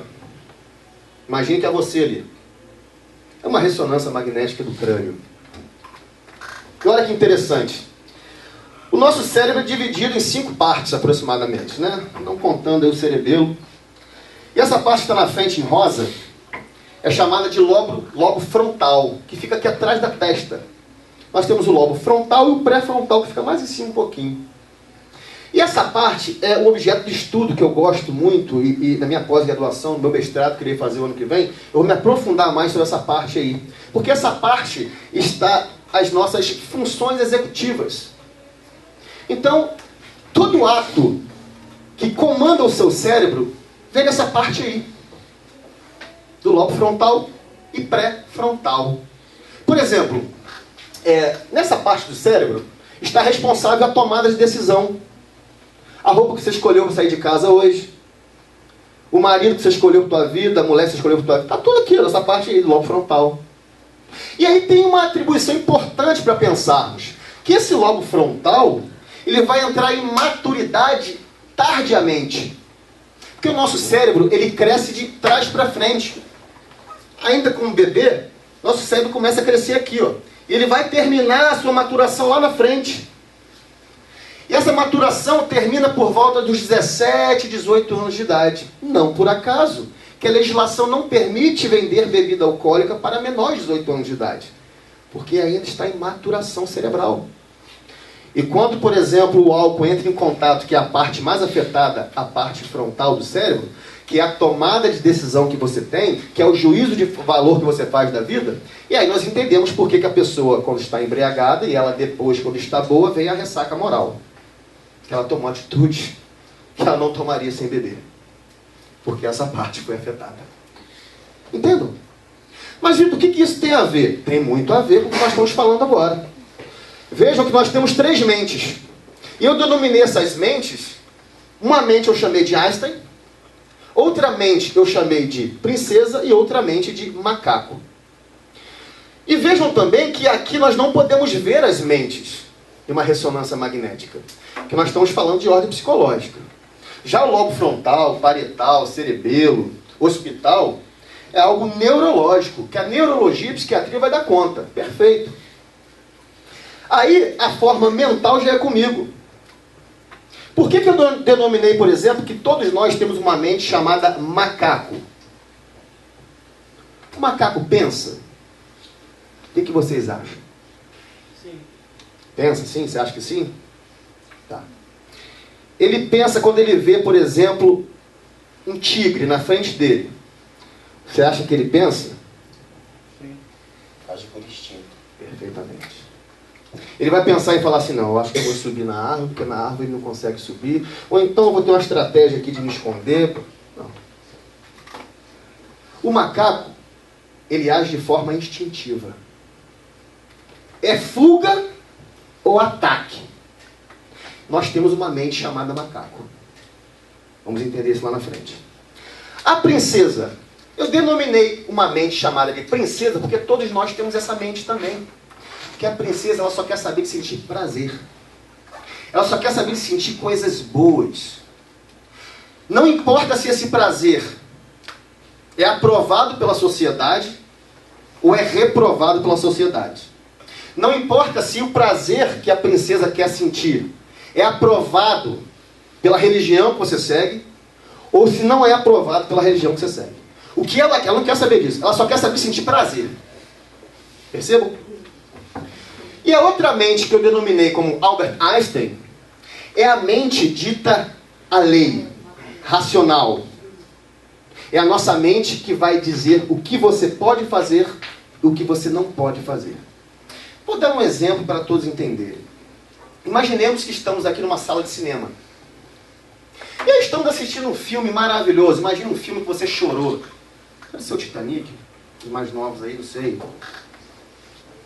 Imagine que é você ali. É uma ressonância magnética do crânio. E olha que interessante. O nosso cérebro é dividido em 5 partes, aproximadamente, né? Não contando aí o cerebelo. E essa parte que está na frente, em rosa, é chamada de lobo frontal, que fica aqui atrás da testa. Nós temos o lobo frontal e o pré-frontal, que fica mais em cima um pouquinho. E essa parte é um objeto de estudo que eu gosto muito, e na minha pós-graduação, no meu mestrado, que eu irei fazer o ano que vem, eu vou me aprofundar mais sobre essa parte aí. Porque essa parte está as nossas funções executivas. Então, todo ato que comanda o seu cérebro vem dessa parte aí. do lobo frontal e pré-frontal. Por exemplo, nessa parte do cérebro está responsável a tomada de decisão. A roupa que você escolheu para sair de casa hoje, o marido que você escolheu para a tua vida, a mulher que você escolheu para a tua vida, está tudo aqui, nessa parte aí do lobo frontal. E aí tem uma atribuição importante para pensarmos, que esse lobo frontal, ele vai entrar em maturidade tardiamente. Porque o nosso cérebro, ele cresce de trás para frente. Ainda como bebê, nosso cérebro começa a crescer aqui, ó. E ele vai terminar a sua maturação lá na frente. E essa maturação termina por volta dos 17, 18 anos de idade. Não por acaso que a legislação não permite vender bebida alcoólica para menores de 18 anos de idade. Porque ainda está em maturação cerebral. E quando, por exemplo, o álcool entra em contato, que é a parte mais afetada, a parte frontal do cérebro, que é a tomada de decisão que você tem, que é o juízo de valor que você faz da vida, e aí nós entendemos por que a pessoa, quando está embriagada, e ela depois, quando está boa, vem a ressaca moral. Que ela tomou atitude que ela não tomaria sem beber. Porque essa parte foi afetada. Entendam? Mas, Vitor, o que isso tem a ver? Tem muito a ver com o que nós estamos falando agora. Vejam que nós temos 3 mentes. E eu denominei essas mentes, uma mente eu chamei de Einstein, outra mente eu chamei de princesa e outra mente de macaco. E vejam também que aqui nós não podemos ver as mentes em uma ressonância magnética, que nós estamos falando de ordem psicológica. Já o lobo frontal, parietal, cerebelo, occipital, é algo neurológico, que a neurologia e a psiquiatria vai dar conta. Perfeito. Aí a forma mental já é comigo. Por que eu denominei, por exemplo, que todos nós temos uma mente chamada macaco? O macaco pensa? O que vocês acham? Sim. Pensa sim? Você acha que sim? Tá. Ele pensa quando ele vê, por exemplo, um tigre na frente dele. Você acha que ele pensa? Sim. Age por instinto. Perfeitamente. Ele vai pensar e falar assim, não, eu acho que eu vou subir na árvore, porque na árvore ele não consegue subir. Ou então eu vou ter uma estratégia aqui de me esconder. Não. O macaco, ele age de forma instintiva. É fuga ou ataque. Nós temos uma mente chamada macaco. Vamos entender isso lá na frente. A princesa. Eu denominei uma mente chamada de princesa porque todos nós temos essa mente também. Porque a princesa, ela só quer saber de sentir prazer. Ela só quer saber de sentir coisas boas. Não importa se esse prazer é aprovado pela sociedade ou é reprovado pela sociedade. Não importa se o prazer que a princesa quer sentir é aprovado pela religião que você segue ou se não é aprovado pela religião que você segue. O que ela quer? Ela não quer saber disso. Ela só quer saber sentir prazer. Percebam? E a outra mente que eu denominei como Albert Einstein é a mente dita a lei, racional. É a nossa mente que vai dizer o que você pode fazer e o que você não pode fazer. Vou dar um exemplo para todos entenderem. Imaginemos que estamos aqui numa sala de cinema. E aí estamos assistindo um filme maravilhoso. Imagina um filme que você chorou. Deve ser o Titanic. Os mais novos aí, não sei.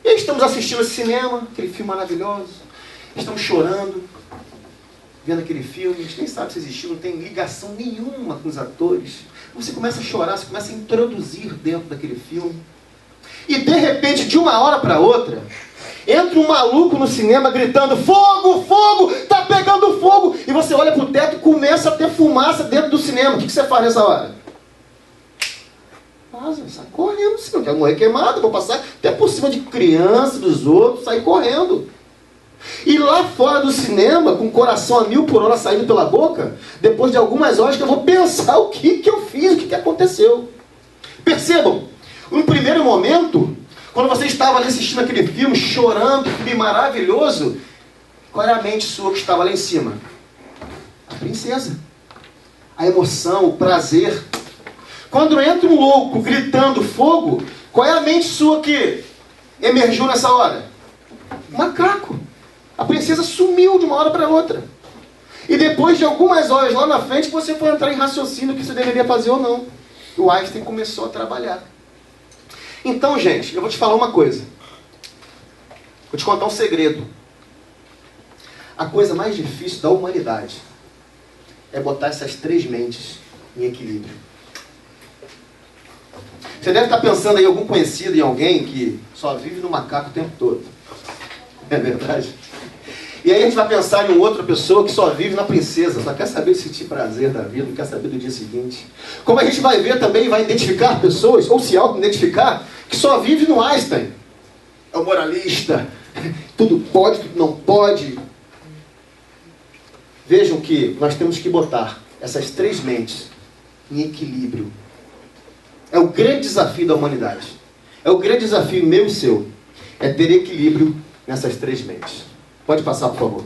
E aí estamos assistindo esse cinema, aquele filme maravilhoso. Estamos chorando, vendo aquele filme. A gente nem sabe se existiu, não tem ligação nenhuma com os atores. Você começa a chorar, você começa a introduzir dentro daquele filme. E de repente, de uma hora para outra, entra um maluco no cinema gritando: fogo, fogo, tá pegando fogo. E você olha pro teto e começa a ter fumaça dentro do cinema. O que você faz nessa hora? Sai correndo, se não quer morrer queimado, vou passar até por cima de crianças, dos outros, sair correndo. E lá fora do cinema, com o coração a 1000 por hora saindo pela boca, depois de algumas horas que eu vou pensar o que eu fiz, o que aconteceu. Percebam, no primeiro momento, quando você estava ali assistindo aquele filme, chorando, filme maravilhoso, qual era a mente sua que estava lá em cima? A princesa. A emoção, o prazer. Quando entra um louco gritando fogo, qual é a mente sua que emergiu nessa hora? O macaco. A princesa sumiu de uma hora para outra. E depois de algumas horas lá na frente, você foi entrar em raciocínio o que você deveria fazer ou não. O Einstein começou a trabalhar. Então, gente, eu vou te falar uma coisa. Vou te contar um segredo. A coisa mais difícil da humanidade é botar essas três mentes em equilíbrio. Você deve estar pensando em algum conhecido, em alguém que só vive no macaco o tempo todo. É verdade? E aí a gente vai pensar em outra pessoa que só vive na princesa, só quer saber de sentir prazer da vida, não quer saber do dia seguinte. Como a gente vai ver também, vai identificar pessoas, ou se auto-identificar, que só vive no Einstein. É o moralista, tudo pode, tudo não pode. Vejam que nós temos que botar essas três mentes em equilíbrio. É o grande desafio da humanidade. É o grande desafio meu e seu. É ter equilíbrio nessas três mentes. Pode passar, por favor.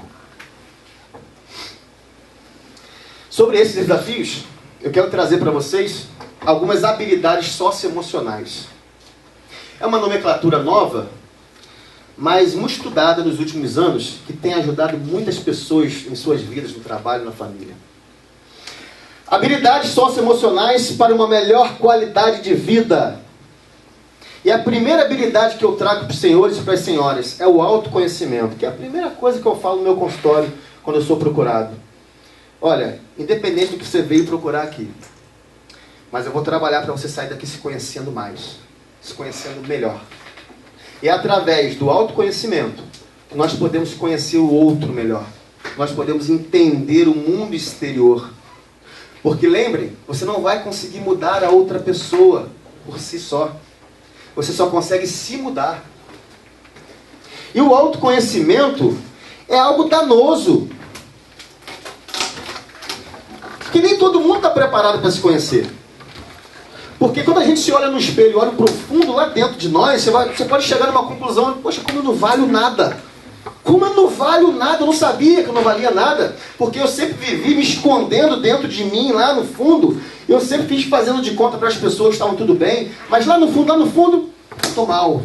Sobre esses desafios, eu quero trazer para vocês algumas habilidades socioemocionais. É uma nomenclatura nova, mas muito estudada nos últimos anos, que tem ajudado muitas pessoas em suas vidas, no trabalho, na família. Habilidades socioemocionais para uma melhor qualidade de vida. E a primeira habilidade que eu trago para os senhores e para as senhoras é o autoconhecimento, que é a primeira coisa que eu falo no meu consultório quando eu sou procurado. Olha, independente do que você veio procurar aqui, mas eu vou trabalhar para você sair daqui se conhecendo mais, se conhecendo melhor. E é através do autoconhecimento que nós podemos conhecer o outro melhor. Nós podemos entender o mundo exterior. Porque lembrem, você não vai conseguir mudar a outra pessoa por si só. Você só consegue se mudar. E o autoconhecimento é algo danoso. Porque nem todo mundo está preparado para se conhecer. Porque quando a gente se olha no espelho, olha profundo lá dentro de nós, você pode chegar numa conclusão, poxa, como eu não valho nada. Como eu não valho nada, eu não sabia que eu não valia nada. Porque eu sempre vivi me escondendo dentro de mim, lá no fundo. Eu sempre fiz fazendo de conta para as pessoas que estavam tudo bem. Mas lá no fundo, estou mal.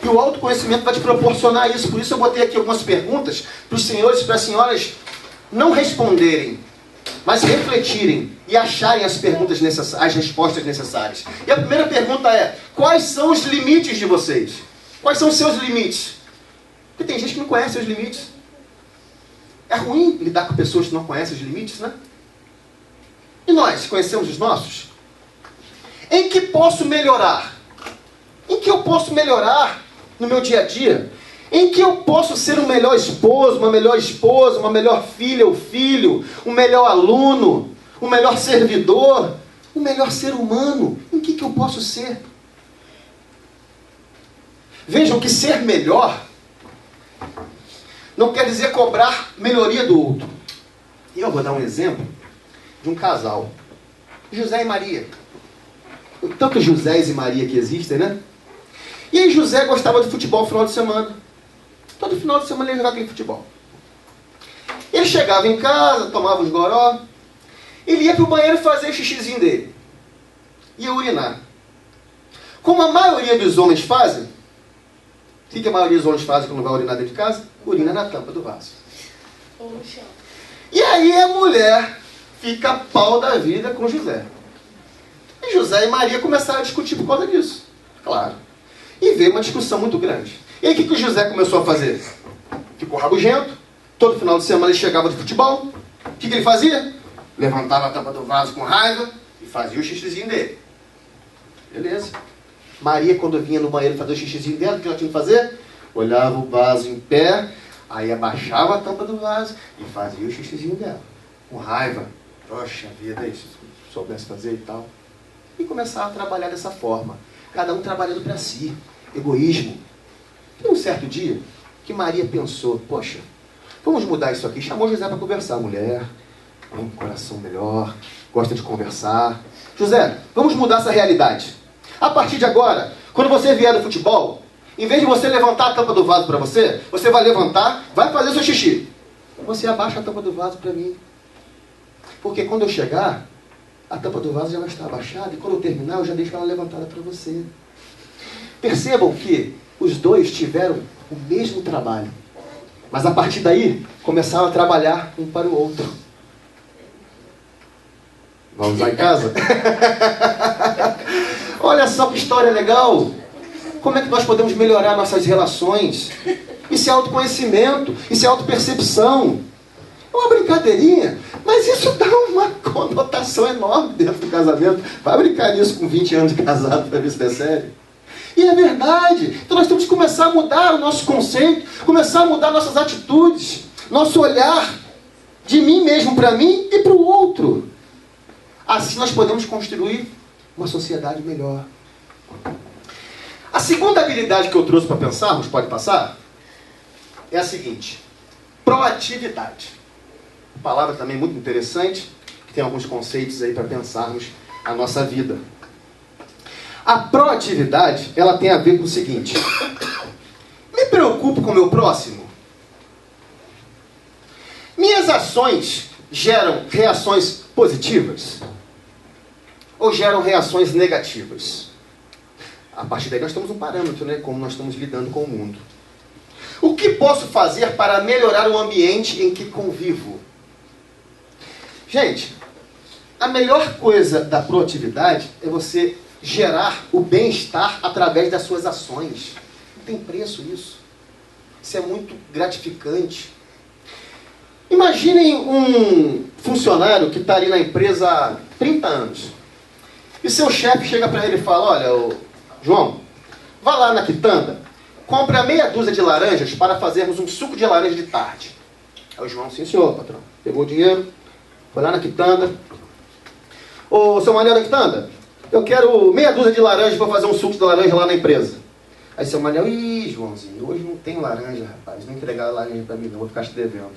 E o autoconhecimento vai te proporcionar isso. Por isso eu botei aqui algumas perguntas para os senhores e para as senhoras não responderem, mas refletirem e acharem as respostas necessárias. E a primeira pergunta é: quais são os limites de vocês? Quais são os seus limites? Porque tem gente que não conhece os limites. É ruim lidar com pessoas que não conhecem os limites, né? E nós, conhecemos os nossos? Em que posso melhorar? Em que eu posso melhorar no meu dia a dia? Em que eu posso ser um melhor esposo, uma melhor esposa, uma melhor filha ou filho, um melhor aluno, um melhor servidor, um melhor ser humano? Em que eu posso ser? Vejam que ser melhor não quer dizer cobrar melhoria do outro. E eu vou dar um exemplo de um casal. José e Maria. Tantos Josés e Maria que existem, né? E aí José gostava de futebol no final de semana. Todo final de semana ele jogava aquele futebol. Ele chegava em casa, tomava uns goró, ele ia para o banheiro fazer o xixizinho dele. Ia urinar. Como a maioria dos homens fazem, o que a maioria dos homens fazem quando vai urinar dentro de casa? Urina na tampa do vaso. Ou no chão. E aí a mulher fica pau da vida com José. E José e Maria começaram a discutir por causa disso. Claro. E veio uma discussão muito grande. E aí o que o José começou a fazer? Ficou rabugento. Todo final de semana ele chegava de futebol. O que ele fazia? Levantava a tampa do vaso com raiva e fazia o xixizinho dele. Beleza. Maria, quando vinha no banheiro fazer o xixizinho dela, o que ela tinha que fazer? Olhava o vaso em pé, aí abaixava a tampa do vaso e fazia o xixizinho dela. Com raiva. Poxa vida, isso, se soubesse fazer e tal. E começava a trabalhar dessa forma. Cada um trabalhando para si. Egoísmo. E um certo dia, que Maria pensou, poxa, vamos mudar isso aqui. Chamou José para conversar. Mulher, tem um coração melhor, gosta de conversar. José, vamos mudar essa realidade. A partir de agora, quando você vier no futebol, em vez de você levantar a tampa do vaso para você, você vai levantar, vai fazer seu xixi. Você abaixa a tampa do vaso para mim. Porque quando eu chegar, a tampa do vaso já vai estar abaixada, e quando eu terminar, eu já deixo ela levantada para você. Percebam que os dois tiveram o mesmo trabalho. Mas a partir daí, começaram a trabalhar um para o outro. Vamos lá em casa? Olha só que história legal. Como é que nós podemos melhorar nossas relações? Isso é autoconhecimento, isso é autopercepção. É uma brincadeirinha, mas isso dá uma conotação enorme dentro do casamento. Vai brincar nisso com 20 anos de casado para ver se percebe. E é verdade. Então nós temos que começar a mudar o nosso conceito, começar a mudar nossas atitudes, nosso olhar de mim mesmo para mim e para o outro. Assim nós podemos construir uma sociedade melhor. A segunda habilidade que eu trouxe para pensarmos, pode passar, é a seguinte: proatividade. Palavra também muito interessante, que tem alguns conceitos aí para pensarmos a nossa vida. A proatividade, ela tem a ver com o seguinte: me preocupo com o meu próximo? Minhas ações geram reações positivas? Ou geram reações negativas? A partir daí nós temos um parâmetro, né? Como nós estamos lidando com o mundo. O que posso fazer para melhorar o ambiente em que convivo? Gente, a melhor coisa da proatividade é você gerar o bem-estar através das suas ações. Não tem preço isso. Isso é muito gratificante. Imaginem um funcionário que está ali na empresa há 30 anos. E seu chefe chega para ele e fala: olha, João, vá lá na quitanda, compra meia dúzia de laranjas para fazermos um suco de laranja de tarde. Aí o João: sim senhor, patrão. Pegou o dinheiro, foi lá na quitanda. Ô, seu Manel da quitanda, eu quero meia dúzia de laranjas para fazer um suco de laranja lá na empresa. Aí seu Manel: ih, Joãozinho, hoje não tem laranja, rapaz. Não entregaram laranja para mim não, vou ficar te devendo.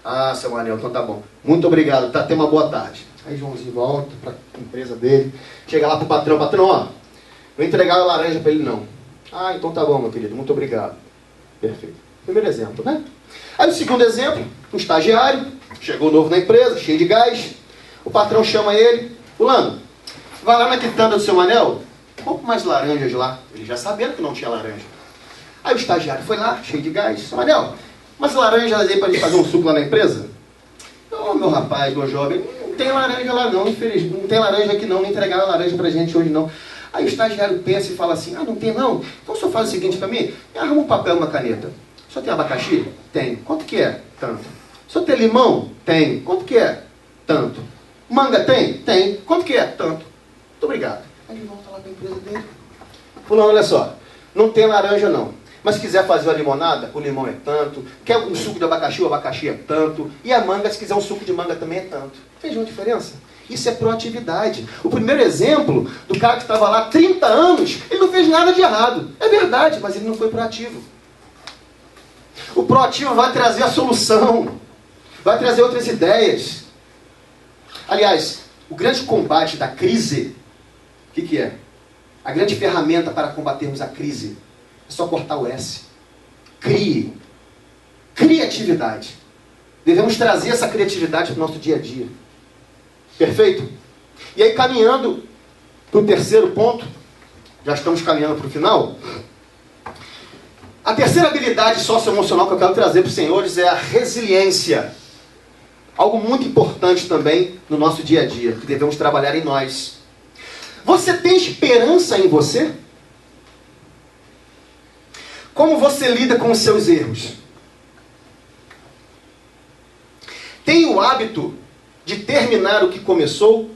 Ah, seu Manel, então tá bom. Muito obrigado, tá? Tenha uma boa tarde. Aí Joãozinho volta para a empresa dele, chega lá pro patrão: patrão, ó, não entregaram a laranja para ele não. Ah, então tá bom, meu querido, muito obrigado. Perfeito. Primeiro exemplo, né? Aí o segundo exemplo, um estagiário, chegou novo na empresa, cheio de gás. O patrão chama ele: fulano, vai lá na quitanda do seu Manel, compra mais laranjas lá. Ele já sabendo que não tinha laranja. Aí o estagiário foi lá, cheio de gás: seu Manel, umas laranjas aí para a gente fazer um suco lá na empresa? Ô, meu rapaz, meu jovem, não tem laranja lá não, infelizmente. Não tem laranja aqui não entregaram a laranja pra gente hoje não. Aí o estagiário pensa e fala assim: ah, não tem não? Então o senhor faz o seguinte pra mim, arruma um papel e uma caneta. O senhor tem abacaxi? Tem. Quanto que é? Tanto. O senhor tem limão? Tem. Quanto que é? Tanto. Manga tem? Tem. Quanto que é? Tanto. Muito obrigado. Aí ele volta lá pra empresa dele. Fulano, olha só, não tem laranja não. Mas se quiser fazer uma limonada, o limão é tanto. Quer um suco de abacaxi, o abacaxi é tanto. E a manga, se quiser um suco de manga também é tanto. Fez uma diferença? Isso é proatividade. O primeiro exemplo do cara que estava lá há 30 anos, ele não fez nada de errado. É verdade, mas ele não foi proativo. O proativo vai trazer a solução. Vai trazer outras ideias. Aliás, o grande combate da crise, o que é? A grande ferramenta para combatermos a crise é só cortar o S. Crie. Criatividade. Devemos trazer essa criatividade para o nosso dia a dia. Perfeito? E aí, caminhando para o terceiro ponto, já estamos caminhando para o final. A terceira habilidade socioemocional que eu quero trazer para os senhores é a resiliência. Algo muito importante também no nosso dia a dia, que devemos trabalhar em nós. Você tem esperança em você? Como você lida com os seus erros? Tem o hábito de terminar o que começou?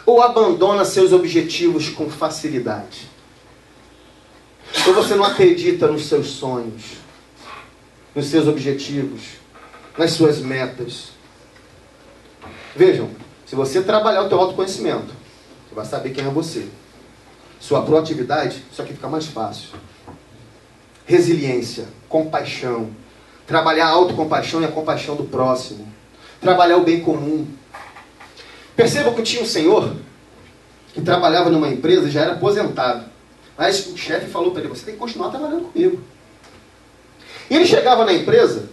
Ou abandona seus objetivos com facilidade? Ou você não acredita nos seus sonhos, nos seus objetivos, nas suas metas? Vejam, se você trabalhar o teu autoconhecimento, você vai saber quem é você. Sua proatividade, isso aqui fica mais fácil. Resiliência, compaixão. Trabalhar a autocompaixão e a compaixão do próximo. Trabalhar o bem comum. Percebam que tinha um senhor que trabalhava numa empresa e já era aposentado. Mas o chefe falou para ele: você tem que continuar trabalhando comigo. E ele chegava na empresa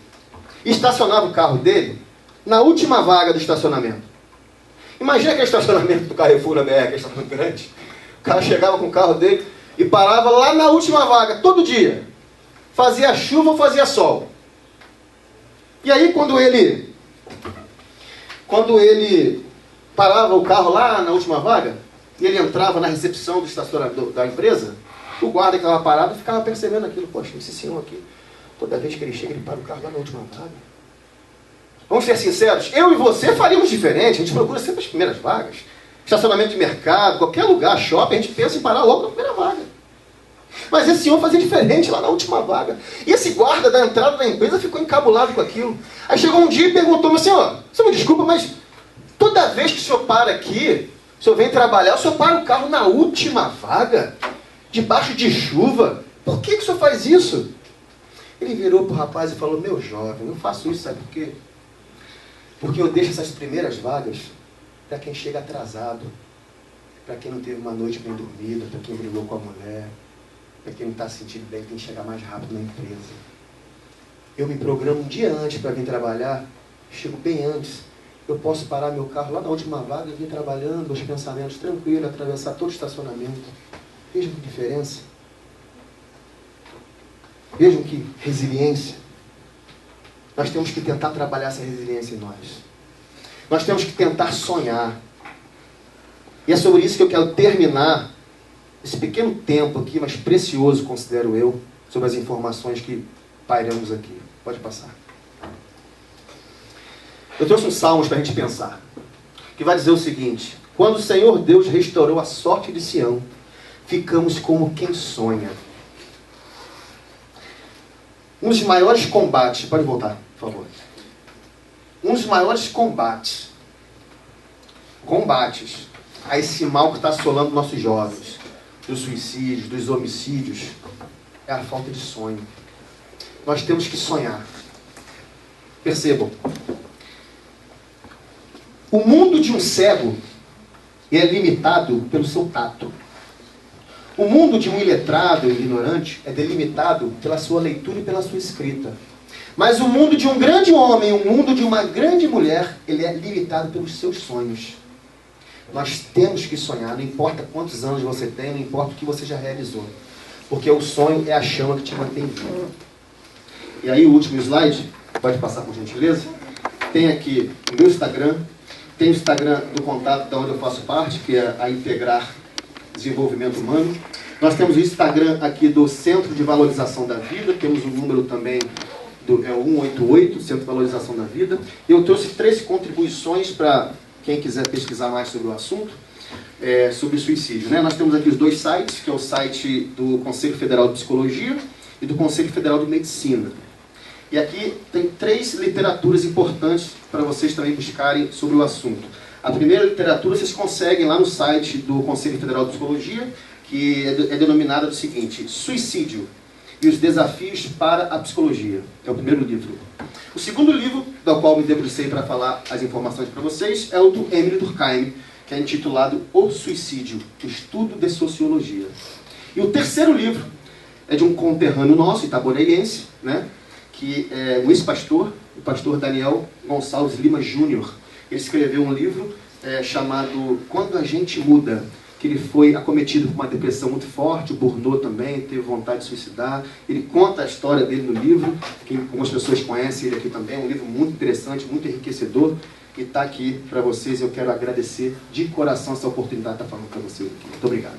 e estacionava o carro dele na última vaga do estacionamento. Imagina aquele estacionamento do Carrefour na BR, aquele estacionamento grande. O cara chegava com o carro dele e parava lá na última vaga, todo dia. Fazia chuva ou fazia sol. E aí quando ele parava o carro lá na última vaga, e ele entrava na recepção do estacionamento da empresa, o guarda que estava parado ficava percebendo aquilo. Poxa, esse senhor aqui, toda vez que ele chega, ele para o carro lá na última vaga. Vamos ser sinceros, eu e você faríamos diferente. A gente procura sempre as primeiras vagas. Estacionamento de mercado, qualquer lugar, shopping, a gente pensa em parar logo na primeira vaga. Mas esse senhor fazia diferente lá na última vaga. E esse guarda da entrada da empresa ficou encabulado com aquilo. Aí chegou um dia e perguntou, mas senhor, você me desculpa, mas toda vez que o senhor para aqui, o senhor vem trabalhar, o senhor para o carro na última vaga, debaixo de chuva. Por que o senhor faz isso? Ele virou para o rapaz e falou, meu jovem, eu faço isso, sabe por quê? Porque eu deixo essas primeiras vagas para quem chega atrasado, para quem não teve uma noite bem dormida, para quem brigou com a mulher, para quem não está se sentindo bem, tem que chegar mais rápido na empresa. Eu me programo um dia antes para vir trabalhar, chego bem antes. Eu posso parar meu carro lá na última vaga, vir trabalhando, os pensamentos tranquilos, atravessar todo o estacionamento. Vejam que diferença. Vejam que resiliência. Nós temos que tentar trabalhar essa resiliência em nós. Nós temos que tentar sonhar. E é sobre isso que eu quero terminar esse pequeno tempo aqui, mas precioso, considero eu, sobre as informações que pairamos aqui. Pode passar. Eu trouxe uns salmos para a gente pensar, que vai dizer o seguinte: quando o Senhor Deus restaurou a sorte de Sião, ficamos como quem sonha. Um dos maiores combates, pode voltar, por favor. Um dos maiores combates a esse mal que está assolando nossos jovens, dos suicídios, dos homicídios, é a falta de sonho. Nós temos que sonhar. Percebam, o mundo de um cego é limitado pelo seu tato. O mundo de um iletrado e ignorante é delimitado pela sua leitura e pela sua escrita. Mas o mundo de um grande homem, o mundo de uma grande mulher, ele é limitado pelos seus sonhos. Nós temos que sonhar, não importa quantos anos você tem, não importa o que você já realizou. Porque o sonho é a chama que te mantém vivo. E aí o último slide, pode passar por gentileza. Tem aqui o meu Instagram, tem o Instagram do contato da onde eu faço parte, que é a Integrar Desenvolvimento Humano. Nós temos o Instagram aqui do Centro de Valorização da Vida, temos o número também do 188, Centro de Valorização da Vida. Eu trouxe 3 contribuições para quem quiser pesquisar mais sobre o assunto, sobre suicídio, né? Nós temos aqui os 2 sites, que é o site do Conselho Federal de Psicologia e do Conselho Federal de Medicina. E aqui tem 3 literaturas importantes para vocês também buscarem sobre o assunto. A primeira literatura vocês conseguem lá no site do Conselho Federal de Psicologia, que é denominada do seguinte: Suicídio e os Desafios para a Psicologia. É o primeiro livro. O segundo livro, do qual me debrucei para falar as informações para vocês, é o do Emile Durkheim, que é intitulado O Suicídio, Estudo de Sociologia. E o terceiro livro é de um conterrâneo nosso, itaboreiense, né, que é um ex-pastor, o pastor Daniel Gonçalves Lima Júnior. Ele escreveu um livro chamado Quando a Gente Muda, que ele foi acometido por uma depressão muito forte, o Burnout também, teve vontade de suicidar. Ele conta a história dele no livro, que algumas pessoas conhecem ele aqui também, é um livro muito interessante, muito enriquecedor, e está aqui para vocês. Eu quero agradecer de coração essa oportunidade de estar falando para vocês aqui. Muito obrigado.